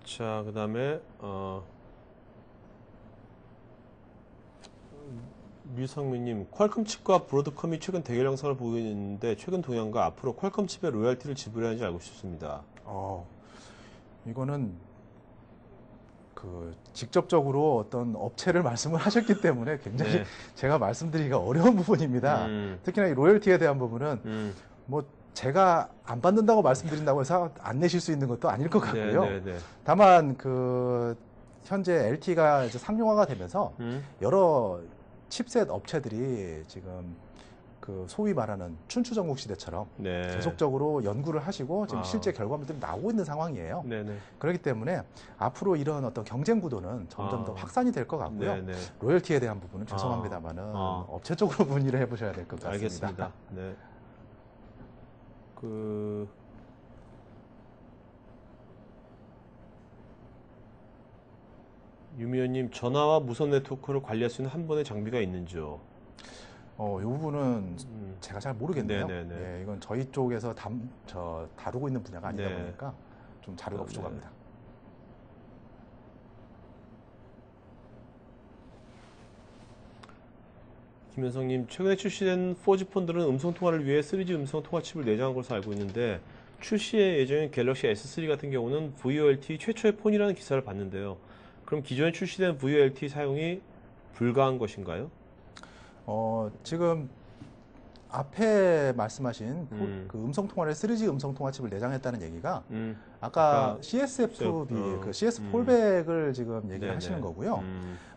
자, 그 다음에 류성민님, 퀄컴 칩과 브로드컴이 최근 대결 영상을 보고 있는데 최근 동향과 앞으로 퀄컴 칩의 로열티를 지불해야 하는지 알고 싶습니다. 이거는 그 직접적으로 어떤 업체를 말씀을 하셨기 때문에 굉장히 제가 말씀드리기가 어려운 부분입니다. 특히나 이 로열티에 대한 부분은 뭐 제가 안 받는다고 말씀드린다고 해서 안 내실 수 있는 것도 아닐 것 같고요. 다만 그 현재 LTE가 이제 상용화가 되면서 여러 칩셋 업체들이 지금 그 소위 말하는 춘추전국 시대처럼 계속적으로 연구를 하시고 지금 실제 결과물들이 나오고 있는 상황이에요. 그렇기 때문에 앞으로 이런 어떤 경쟁 구도는 점점 더 확산이 될 것 같고요. 로열티에 대한 부분은 죄송합니다만은 업체 쪽으로 문의를 해보셔야 될 것 같습니다. 알겠습니다. 네. 유미연님, 전화와 무선 네트워크를 관리할 수 있는 한 번의 장비가 있는지요? 이 부분은 제가 잘 모르겠네요. 예, 이건 저희 쪽에서 다루고 있는 분야가 아니다 보니까 좀 자료가 부족합니다. 김현성님, 최근에 출시된 4G 폰들은 음성통화를 위해 3G 음성통화 칩을 내장한 것으로 알고 있는데 출시의 예정인 갤럭시 S3 같은 경우는 VoLTE 최초의 폰이라는 기사를 봤는데요. 그럼 기존에 출시된 VoLTE 사용이 불가한 것인가요? 지금 앞에 말씀하신 그 음성통화를 3G 음성통화 칩을 내장했다는 얘기가 아까 CSFB, 그 CS 폴백을 지금 얘기를 하시는 거고요.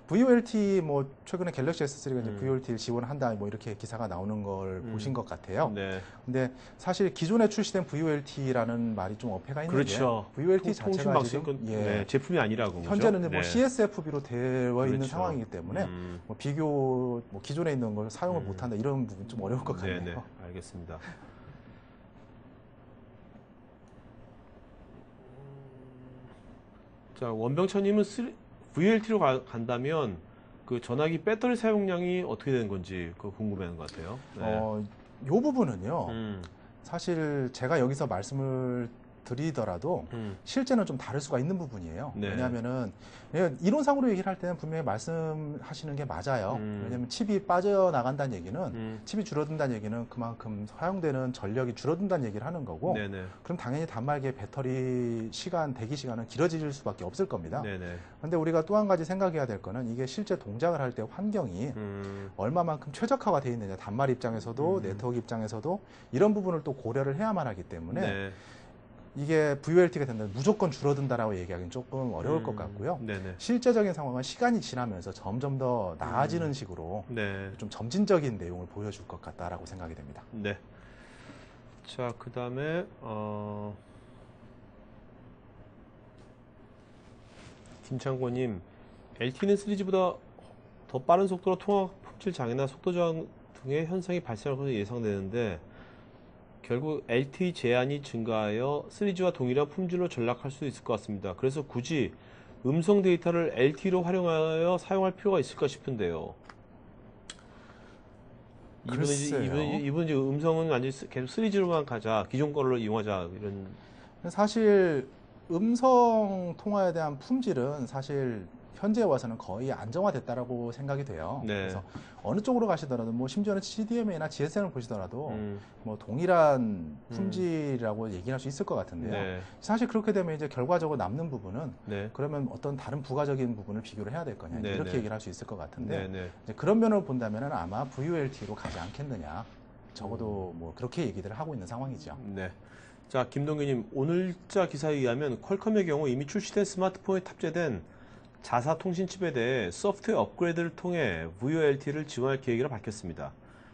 VoLTE 뭐 최근에 갤럭시 S3가 이제 VoLTE를 지원한다 뭐 이렇게 기사가 나오는 걸 보신 것 같아요. 네. 근데 사실 기존에 출시된 VoLTE라는 말이 좀 어폐가 있는 그렇죠. 게 VoLTE 자체가 지금 네, 제품이 아니라고 현재는 그죠? 뭐 CSFB로 되어 있는 그렇죠. 상황이기 때문에 뭐 비교 뭐 기존에 있는 걸 사용을 못한다 이런 부분 좀 어려울 것 같네요. 네, 알겠습니다. 자, 원병천님은 VLT로 간다면 그 전화기 배터리 사용량이 어떻게 되는 건지 그거 궁금해하는 것 같아요. 네. 요 부분은요. 사실 제가 여기서 말씀을 드리더라도 실제는 좀 다를 수가 있는 부분이에요. 네. 왜냐하면은 이론상으로 얘기를 할 때는 분명히 말씀하시는 게 맞아요. 왜냐하면 칩이 빠져나간다는 얘기는 칩이 줄어든다는 얘기는 그만큼 사용되는 전력이 줄어든다는 얘기를 하는 거고 네네. 그럼 당연히 단말기의 배터리 시간, 대기 시간은 길어질 수밖에 없을 겁니다. 네네. 그런데 우리가 또 한 가지 생각해야 될 거는 이게 실제 동작을 할 때 환경이 얼마만큼 최적화가 되어 있느냐, 단말 입장에서도 네트워크 입장에서도 이런 부분을 또 고려를 해야만 하기 때문에 네. 이게 VoLT가 된다면 무조건 줄어든다라고 얘기하기는 조금 어려울 것 같고요. 네네. 실제적인 상황은 시간이 지나면서 점점 더 나아지는 식으로 네. 좀 점진적인 내용을 보여줄 것 같다라고 생각이 됩니다. 네. 자, 그 다음에 김창고님, LTE는 3G보다 더 빠른 속도로 통화 품질 장애나 속도 저하 등의 현상이 발생할 것으로 예상되는데 결국 LTE 제한이 증가하여 3G와 동일한 품질로 전락할 수도 있을 것 같습니다. 그래서 굳이 음성 데이터를 LTE로 활용하여 사용할 필요가 있을까 싶은데요. 이분은 지금 음성은 완전히 계속 3G로만 가자, 기존 거를 이용하자 이런. 사실 음성 통화에 대한 품질은 사실 현재에 와서는 거의 안정화됐다라고 생각이 돼요. 네. 그래서 어느 쪽으로 가시더라도 뭐 심지어는 CDMA나 GSM을 보시더라도 뭐 동일한 품질이라고 얘기할 수 있을 것 같은데요. 네. 사실 그렇게 되면 이제 결과적으로 남는 부분은 네. 그러면 어떤 다른 부가적인 부분을 비교를 해야 될 거냐 네, 이렇게 네. 얘기를 할 수 있을 것 같은데 네. 이제 그런 면을 본다면은 아마 VoLT로 가지 않겠느냐. 적어도 뭐 그렇게 얘기들을 하고 있는 상황이죠. 네. 자, 김동규님, 오늘자 기사에 의하면 퀄컴의 경우 이미 출시된 스마트폰에 탑재된 자사 통신칩에 대해 소프트웨어 업그레이드를 통해 VoLT를 지원할 계획이라 밝혔습니다.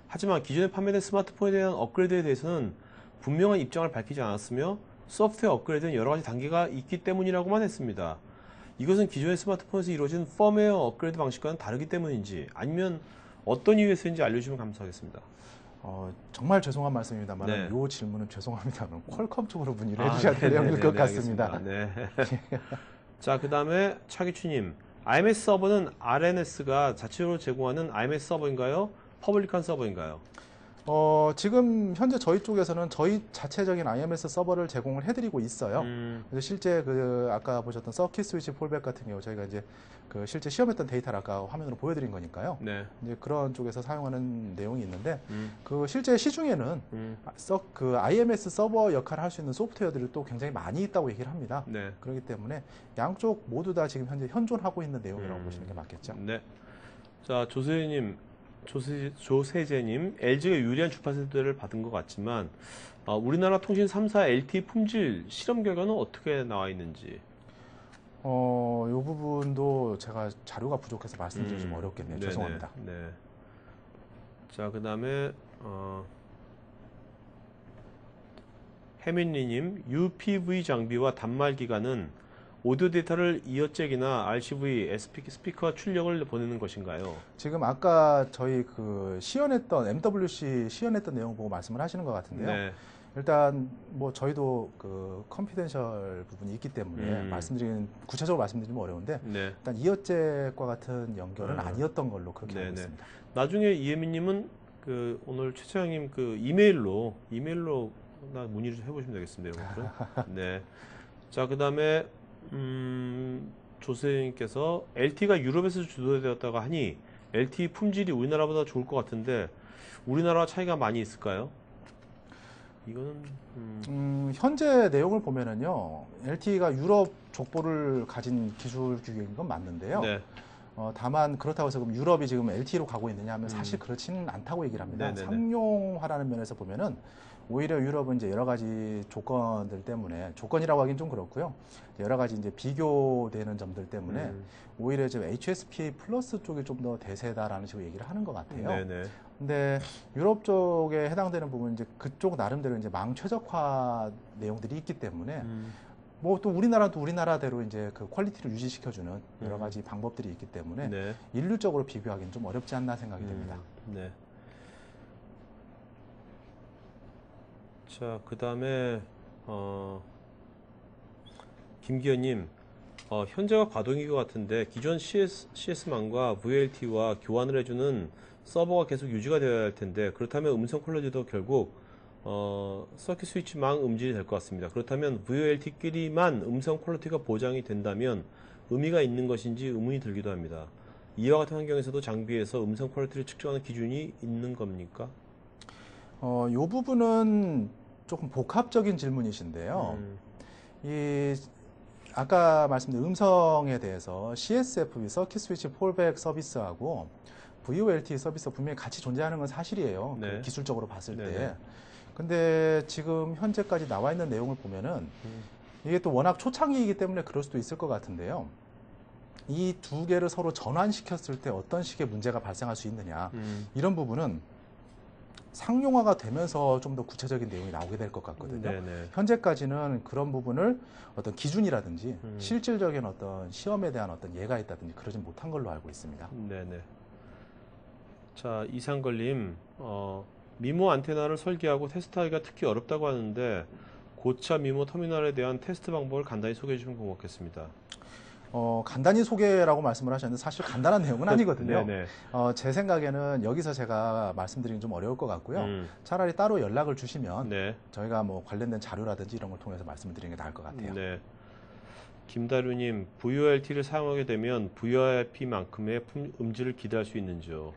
하지만 기존에 판매된 스마트폰에 대한 업그레이드에 대해서는 분명한 입장을 밝히지 않았으며 소프트웨어 업그레이드는 여러 가지 단계가 있기 때문이라고만 했습니다. 이것은 기존의 스마트폰에서 이루어진 펌웨어 업그레이드 방식과는 다르기 때문인지 아니면 어떤 이유에서인지 알려주시면 감사하겠습니다. 정말 죄송한 말씀입니다만 네. 이 질문은 죄송합니다만 퀄컴 쪽으로 문의를 해주셔야 될 내용일 것 같습니다. 네. 자, 그 다음에 차기추님, IMS 서버는 RNS가 자체적으로 제공하는 IMS 서버인가요? 퍼블릭한 서버인가요? 지금 현재 저희 쪽에서는 저희 자체적인 IMS 서버를 제공을 해드리고 있어요. 그래서 실제 그 아까 보셨던 서킷 스위치 폴백 같은 경우 저희가 이제 그 실제 시험했던 데이터를 아까 화면으로 보여드린 거니까요. 네. 이제 그런 쪽에서 사용하는 내용이 있는데 그 실제 시중에는 그 IMS 서버 역할을 할 수 있는 소프트웨어들이 또 굉장히 많이 있다고 얘기를 합니다. 네. 그렇기 때문에 양쪽 모두 다 지금 현재 현존하고 있는 내용이라고 보시는 게 맞겠죠. 네. 자, 조세재님, LG가 유리한 주파 세대를 받은 것 같지만 우리나라 통신 3사 LTE 품질 실험 결과는 어떻게 나와 있는지. 이 부분도 제가 자료가 부족해서 말씀드리기 좀 어렵겠네요. 네네. 죄송합니다. 네. 자, 그 다음에 해민리님, UPV 장비와 단말 기간은 오디오 데이터를 이어잭이나 RCV, 스피커 출력을 보내는 것인가요? 지금 아까 저희 그 시연했던 MWC 시연했던 내용 보고 말씀을 하시는 것 같은데요. 네. 일단 뭐 저희도 그 컨피덴셜 부분이 있기 때문에 구체적으로 말씀드리면 어려운데 네. 일단 이어잭과 같은 연결은 아니었던 걸로 그렇게 알고 네네. 있습니다. 나중에 이혜민님은 그 오늘 최차장님 그 이메일로 나 문의를 좀 해보시면 되겠습니다. 여러분들. 네. 자, 그 다음에 조세님께서 LTE가 유럽에서 주도되었다고 하니 LTE 품질이 우리나라보다 좋을 것 같은데 우리나라와 차이가 많이 있을까요? 이거는 현재 내용을 보면은요, LTE가 유럽 족보를 가진 기술 규격인 건 맞는데요. 네. 다만 그렇다고 해서 그럼 유럽이 지금 LTE로 가고 있느냐 하면 사실 그렇지는 않다고 얘기를 합니다. 네네네. 상용화라는 면에서 보면은 오히려 유럽은 이제 여러 가지 조건들 때문에, 조건이라고 하긴 좀 그렇고요. 여러 가지 이제 비교되는 점들 때문에 오히려 지금 HSPA 플러스 쪽이 좀 더 대세다라는 식으로 얘기를 하는 것 같아요. 네네. 근데 유럽 쪽에 해당되는 부분 이제 그쪽 나름대로 이제 망 최적화 내용들이 있기 때문에 뭐 또 우리나라도 우리나라대로 이제 그 퀄리티를 유지시켜주는 여러 가지 방법들이 있기 때문에 네. 일률적으로 비교하기는 좀 어렵지 않나 생각이 됩니다. 네. 자, 그 다음에 김기현님, 현재가 과동인 것 같은데 기존 CS망과 VLT와 교환을 해주는 서버가 계속 유지가 되어야 할 텐데, 그렇다면 음성 퀄리티도 결국 서킷 스위치망 음질이 될 것 같습니다. 그렇다면 VLT끼리만 음성 퀄리티가 보장이 된다면 의미가 있는 것인지 의문이 들기도 합니다. 이와 같은 환경에서도 장비에서 음성 퀄리티를 측정하는 기준이 있는 겁니까? 이 부분은 조금 복합적인 질문이신데요. 이 아까 말씀드린 음성에 대해서 CSFB 서킷 스위치 폴백 서비스하고 VoLT 서비스가 분명히 같이 존재하는 건 사실이에요. 네. 그 기술적으로 봤을 네네. 때. 근데 지금 현재까지 나와 있는 내용을 보면은 이게 또 워낙 초창기이기 때문에 그럴 수도 있을 것 같은데요. 이 두 개를 서로 전환시켰을 때 어떤 식의 문제가 발생할 수 있느냐. 이런 부분은 상용화가 되면서 좀 더 구체적인 내용이 나오게 될 것 같거든요. 네네. 현재까지는 그런 부분을 어떤 기준이라든지 실질적인 어떤 시험에 대한 어떤 예가 있다든지 그러진 못한 걸로 알고 있습니다. 네네. 자, 이상걸님, 미모 안테나를 설계하고 테스트하기가 특히 어렵다고 하는데 고차 미모 터미널에 대한 테스트 방법을 간단히 소개해 주시면 고맙겠습니다. 간단히 소개라고 말씀을 하셨는데 사실 간단한 내용은 아니거든요. 네네. 제 생각에는 여기서 제가 말씀드리긴 좀 어려울 것 같고요. 차라리 따로 연락을 주시면 네. 저희가 뭐 관련된 자료라든지 이런 걸 통해서 말씀을 드리는 게 나을 것 같아요. 네. 김다루님, VoLT를 사용하게 되면 VoIP만큼의 음질을 기대할 수 있는지요?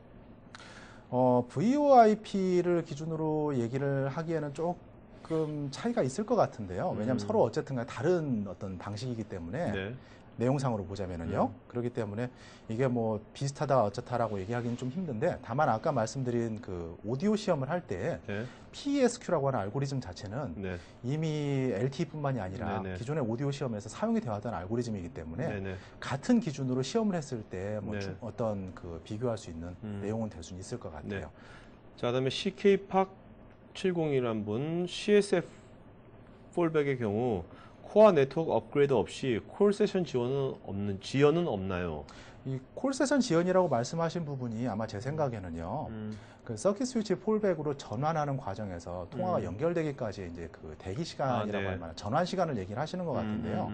VoIP를 기준으로 얘기를 하기에는 조금 차이가 있을 것 같은데요. 왜냐하면 서로 어쨌든 간에 다른 어떤 방식이기 때문에 네. 내용상으로 보자면은요. 그렇기 때문에 이게 뭐 비슷하다 어쩌다라고 얘기하기는 좀 힘든데, 다만 아까 말씀드린 그 오디오 시험을 할 때 네. PESQ라고 하는 알고리즘 자체는 네. 이미 LTE뿐만이 아니라 네네. 기존의 오디오 시험에서 사용이 되어왔던 알고리즘이기 때문에 네네. 같은 기준으로 시험을 했을 때 뭐 네. 어떤 그 비교할 수 있는 내용은 될 수는 있을 것 같아요. 네. 자, 그다음에 CK팍70이란 분, CSF 폴백의 경우 코어 네트워크 업그레이드 없이 콜 세션 지원은 없나요? 이 콜 세션 지연이라고 말씀하신 부분이 아마 제 생각에는요. 그 서킷 스위치 폴백으로 전환하는 과정에서 통화가 연결되기까지 이제 그 대기 시간이라고 네. 할 만한 전환 시간을 얘기를 하시는 것 같은데요.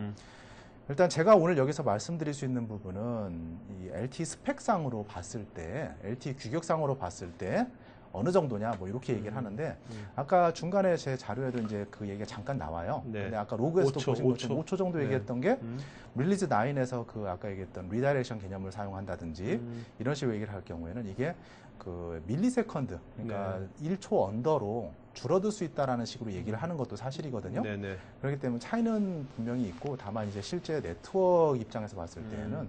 일단 제가 오늘 여기서 말씀드릴 수 있는 부분은 이 LTE 스펙상으로 봤을 때, LTE 규격상으로 봤을 때 어느 정도냐 뭐 이렇게 얘기를 하는데, 아까 중간에 제 자료에도 이제 그 얘기가 잠깐 나와요. 네. 근데 아까 로그에서도 5초, 보신 것처럼 5초 정도 네. 얘기했던 게 릴리즈 9에서 그 아까 얘기했던 리다이렉션 개념을 사용한다든지 이런 식으로 얘기를 할 경우에는 이게 그 밀리세컨드, 그러니까 1초 언더로 줄어들 수 있다라는 식으로 얘기를 하는 것도 사실이거든요. 네네. 그렇기 때문에 차이는 분명히 있고, 다만 이제 실제 네트워크 입장에서 봤을 때는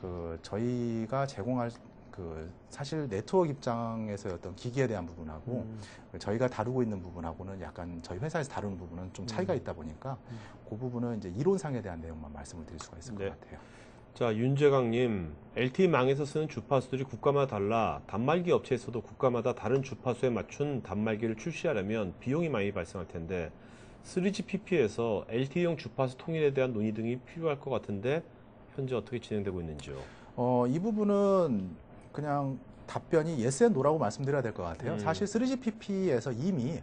그 저희가 제공할 그 사실 네트워크 입장에서의 어떤 기기에 대한 부분하고 저희가 다루고 있는 부분하고는 약간 저희 회사에서 다루는 부분은 좀 차이가 있다 보니까 그 부분은 이제 이론상에 대한 내용만 말씀을 드릴 수가 있을 네. 것 같아요. 자, 윤재강님, LTE망에서 쓰는 주파수들이 국가마다 달라 단말기 업체에서도 국가마다 다른 주파수에 맞춘 단말기를 출시하려면 비용이 많이 발생할 텐데 3GPP에서 LTE용 주파수 통일에 대한 논의 등이 필요할 것 같은데 현재 어떻게 진행되고 있는지요? 이 부분은 그냥 답변이 yes and no라고 말씀드려야 될 것 같아요. 사실 3GPP에서 이미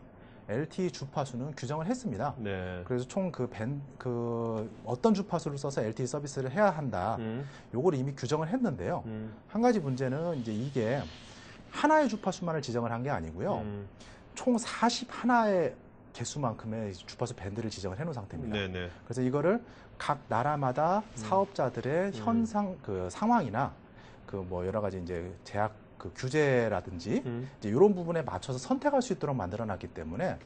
LTE 주파수는 규정을 했습니다. 네. 그래서 총 어떤 주파수를 써서 LTE 서비스를 해야 한다. 요걸 이미 규정을 했는데요. 한 가지 문제는 이제 이게 하나의 주파수만을 지정을 한 게 아니고요. 총 41의 개수만큼의 주파수 밴드를 지정을 해놓은 상태입니다. 네네. 그래서 이거를 각 나라마다 사업자들의 그 상황이나 그 뭐 여러 가지 이제 제약 그 규제라든지 이제 이런 부분에 맞춰서 선택할 수 있도록 만들어놨기 때문에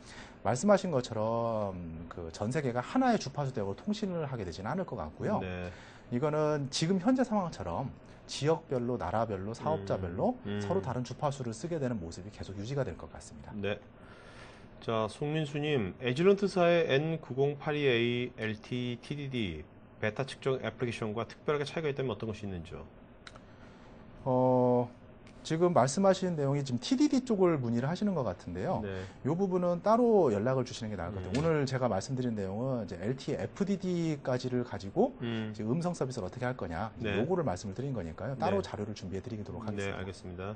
말씀하신 것처럼 그 전 세계가 하나의 주파수 대역으로 통신을 하게 되지는 않을 것 같고요. 네. 이거는 지금 현재 상황처럼 지역별로, 나라별로, 사업자별로 서로 다른 주파수를 쓰게 되는 모습이 계속 유지가 될 것 같습니다. 네. 자, 송민수님, 에지런트사의 N9082A LT TDD 베타 측정 애플리케이션과 특별하게 차이가 있다면 어떤 것이 있는지요? 지금 말씀하신 내용이 지금 TDD 쪽을 문의를 하시는 것 같은데요. 네. 이 부분은 따로 연락을 주시는 게 나을 것 같아요. 오늘 제가 말씀드린 내용은 이제 LTE FDD까지를 가지고 이제 음성 서비스를 어떻게 할 거냐, 네. 요거를 말씀을 드린 거니까요. 따로 네. 자료를 준비해 드리도록 네, 하겠습니다. 알겠습니다.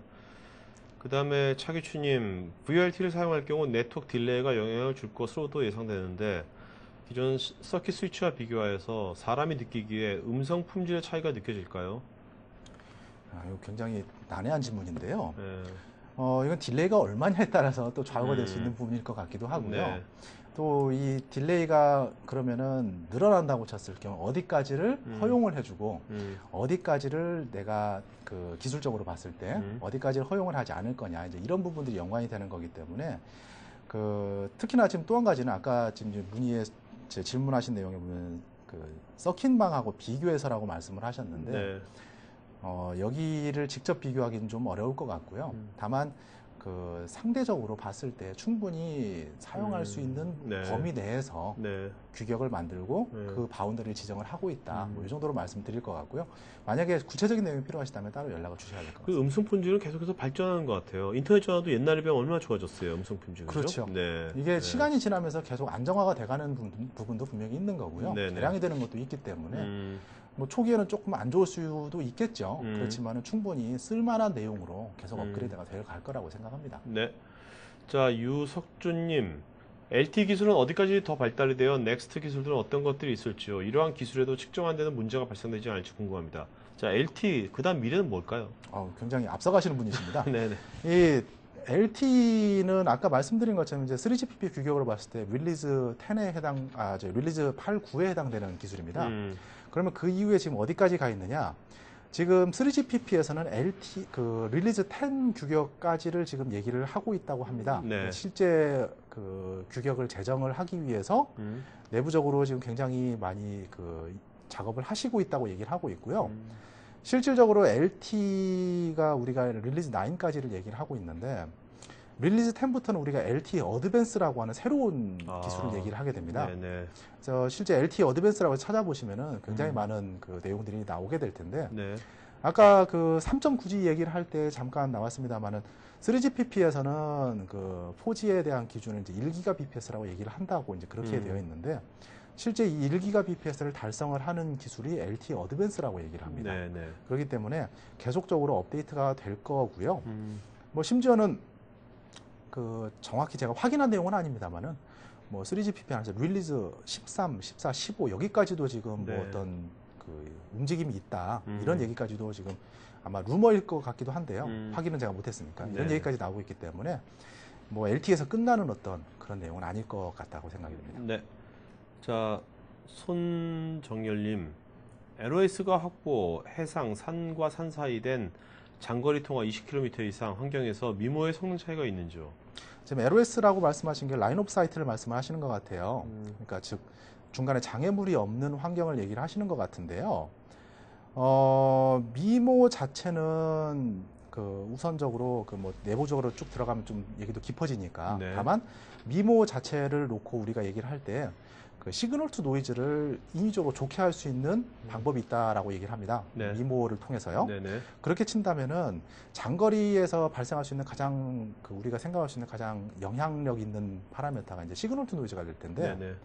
그 다음에 차기추님, VLT를 사용할 경우 네트워크 딜레이가 영향을 줄 것으로도 예상되는데 기존 서킷 스위치와 비교하여서 사람이 느끼기에 음성 품질의 차이가 느껴질까요? 이거 굉장히 난해한 질문인데요. 네. 이건 딜레이가 얼마냐에 따라서 또 좌우가 될 수 있는 부분일 것 같기도 하고요. 네. 또 이 딜레이가 그러면은 늘어난다고 쳤을 경우 어디까지를 허용을 해주고 어디까지를 내가 그 기술적으로 봤을 때 어디까지를 허용을 하지 않을 거냐, 이제 이런 부분들이 연관이 되는 거기 때문에 그 특히나 지금 또 한 가지는 아까 지금 문의에 제 질문하신 내용에 보면 그 서킷망하고 비교해서라고 말씀을 하셨는데 네. 여기를 직접 비교하기는 좀 어려울 것 같고요. 다만 그 상대적으로 봤을 때 충분히 사용할 수 있는 네. 범위 내에서 네. 규격을 만들고 네. 그 바운더리를 지정을 하고 있다. 뭐 이 정도로 말씀드릴 것 같고요. 만약에 구체적인 내용이 필요하시다면 따로 연락을 주셔야 될 것 같습니다. 그 음성 품질은 계속해서 발전하는 것 같아요. 인터넷 전화도 옛날에 비하면 얼마나 좋아졌어요, 음성 품질. 그렇죠. 네. 이게 네. 시간이 지나면서 계속 안정화가 돼가는 부분도 분명히 있는 거고요. 네네. 개량이 되는 것도 있기 때문에 뭐 초기에는 조금 안 좋을 수도 있겠죠. 그렇지만은 충분히 쓸만한 내용으로 계속 업그레이드가 될 거라고 생각합니다. 네. 자, 유석준님, LTE 기술은 어디까지 더 발달이 되어 넥스트 기술들은 어떤 것들이 있을지요? 이러한 기술에도 측정 안 되는 문제가 발생되지 않을지 궁금합니다. 자, LTE 그다음 미래는 뭘까요? 굉장히 앞서가시는 분이십니다. 네네. 이 LTE는 아까 말씀드린 것처럼 이제 3GPP 규격으로 봤을 때 릴리즈 10에 릴리즈 8, 9에 해당되는 기술입니다. 그러면 그 이후에 지금 어디까지 가 있느냐? 지금 3GPP에서는 릴리즈 10 규격까지를 지금 얘기를 하고 있다고 합니다. 네. 실제 그 규격을 제정을 하기 위해서 내부적으로 지금 굉장히 많이 그 작업을 하시고 있다고 얘기를 하고 있고요. 실질적으로 LTE가 우리가 릴리즈 9까지를 얘기를 하고 있는데 릴리즈 10부터는 우리가 LTE 어드밴스라고 하는 새로운 기술을 얘기를 하게 됩니다. 네네. 그래서 실제 LTE 어드밴스라고 찾아보시면은 굉장히 많은 그 내용들이 나오게 될 텐데 네. 아까 그 3.9G 얘기를 할 때 잠깐 나왔습니다만은 3GPP에서는 그 4G에 대한 기준은 이제 1GBps라고 얘기를 한다고 이제 그렇게 되어 있는데 실제 이 1GBps를 달성을 하는 기술이 LTE 어드밴스라고 얘기를 합니다. 네네. 그렇기 때문에 계속적으로 업데이트가 될 거고요. 뭐 심지어는 그 정확히 제가 확인한 내용은 아닙니다만은 뭐 3GPP 안에서 릴리즈 13, 14, 15 여기까지도 지금 네. 뭐 어떤 그 움직임이 있다 이런 얘기까지도 지금 아마 루머일 것 같기도 한데요. 확인은 제가 못했으니까 이런 네. 얘기까지 나오고 있기 때문에 뭐 LTE에서 끝나는 어떤 그런 내용은 아닐 것 같다고 생각이 듭니다. 네. 자, 손정열님, LOS가 확보, 해상, 산과 산 사이 된 장거리 통화 20km 이상 환경에서 미모의 성능 차이가 있는지요? 지금 LOS라고 말씀하신 게 라인 오브 사이트를 말씀을 하시는 것 같아요. 그러니까 즉 중간에 장애물이 없는 환경을 얘기를 하시는 것 같은데요. 미모 자체는 그 우선적으로 그 뭐 내부적으로 쭉 들어가면 좀 얘기도 깊어지니까 네. 다만 미모 자체를 놓고 우리가 얘기를 할 때 그 시그널 투 노이즈를 인위적으로 좋게 할 수 있는 방법이 있다라고 얘기를 합니다. 네. 미모를 통해서요. 네네. 그렇게 친다면은 장거리에서 발생할 수 있는 가장 그 우리가 생각할 수 있는 가장 영향력 있는 파라미터가 이제 시그널 투 노이즈가 될 텐데 네네.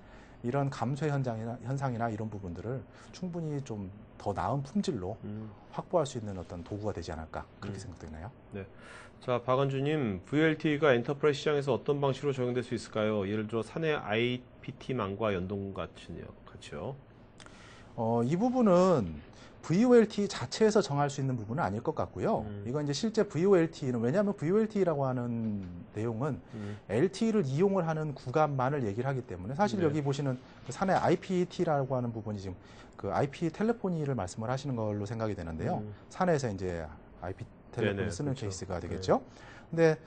이런 감소 현상이나 이런 부분들을 충분히 좀 더 나은 품질로 확보할 수 있는 어떤 도구가 되지 않을까 그렇게 생각되나요? 네. 자, 박은주님, VLTE가 엔터프라이즈 시장에서 어떤 방식으로 적용될 수 있을까요? 예를 들어 사내 IPT망과 연동 같이요. 이 부분은 VoLTE 자체에서 정할 수 있는 부분은 아닐 것 같고요. 이건 이제 실제 VoLTE는 왜냐하면 VoLTE라고 하는 내용은 LTE를 이용을 하는 구간만을 얘기를 하기 때문에 사실 네. 여기 보시는 그 사내 IPT라고 하는 부분이 지금 그 IP 텔레포니를 말씀을 하시는 걸로 생각이 되는데요. 산에서 이제 IP 텔레포니 네네, 쓰는 그렇죠. 케이스가 되겠죠. 근데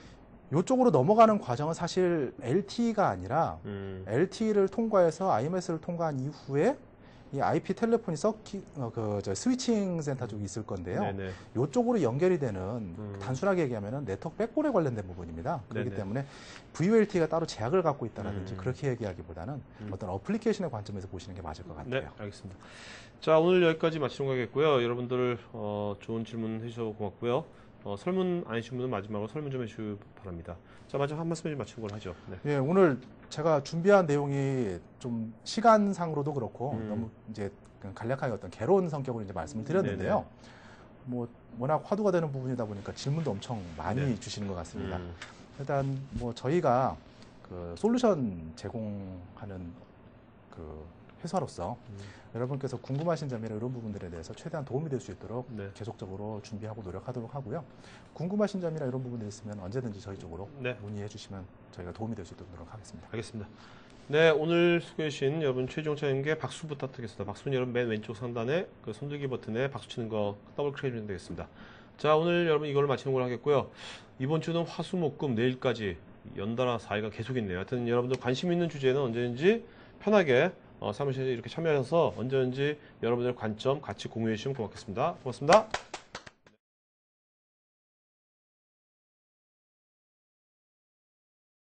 이쪽으로 넘어가는 과정은 사실 LTE가 아니라 LTE를 통과해서 IMS를 통과한 이후에 이 IP 텔레폰이 스위칭 센터 쪽이 있을 건데요. 네네. 이쪽으로 연결이 되는 단순하게 얘기하면 네트워크 백볼에 관련된 부분입니다. 그렇기 네네. 때문에 VoLT가 따로 제약을 갖고 있다라든지 그렇게 얘기하기보다는 어떤 어플리케이션의 관점에서 보시는 게 맞을 것 같아요. 네, 알겠습니다. 자, 오늘 여기까지 마치는 거겠고요. 여러분들 좋은 질문 해주셔서 고맙고요. 설문 안 해주신 분은 마지막으로 설문 좀 해주시기 바랍니다. 자, 마지막 한 말씀 좀 마치는 걸로 하죠. 네. 예, 오늘 제가 준비한 내용이 좀 시간상으로도 그렇고 너무 이제 간략하게 어떤 개론 성격으로 이제 말씀을 드렸는데요. 뭐 워낙 화두가 되는 부분이다 보니까 질문도 엄청 많이 네. 주시는 것 같습니다. 일단 뭐 저희가 그 솔루션 제공하는 그 회사로서 여러분께서 궁금하신 점이나 이런 부분들에 대해서 최대한 도움이 될 수 있도록 네. 계속적으로 준비하고 노력하도록 하고요. 궁금하신 점이나 이런 부분들이 있으면 언제든지 저희 쪽으로 네. 문의해 주시면 저희가 도움이 될 수 있도록 노력하겠습니다. 알겠습니다. 네, 오늘 수고해 주신 여러분 최종차님께 박수 부탁드리겠습니다. 박수는 여러분 맨 왼쪽 상단에 그 손들기 버튼에 박수 치는 거 더블 클릭해 주면 되겠습니다. 자, 오늘 여러분 이걸로 마치는 걸로 하겠고요. 이번 주는 화수목금 내일까지 연달아 4일간 계속 있네요. 하여튼 여러분들 관심 있는 주제는 언제든지 편하게 사무실에 이렇게 참여하셔서 언제든지 여러분들의 관점 같이 공유해 주시면 고맙겠습니다. 고맙습니다.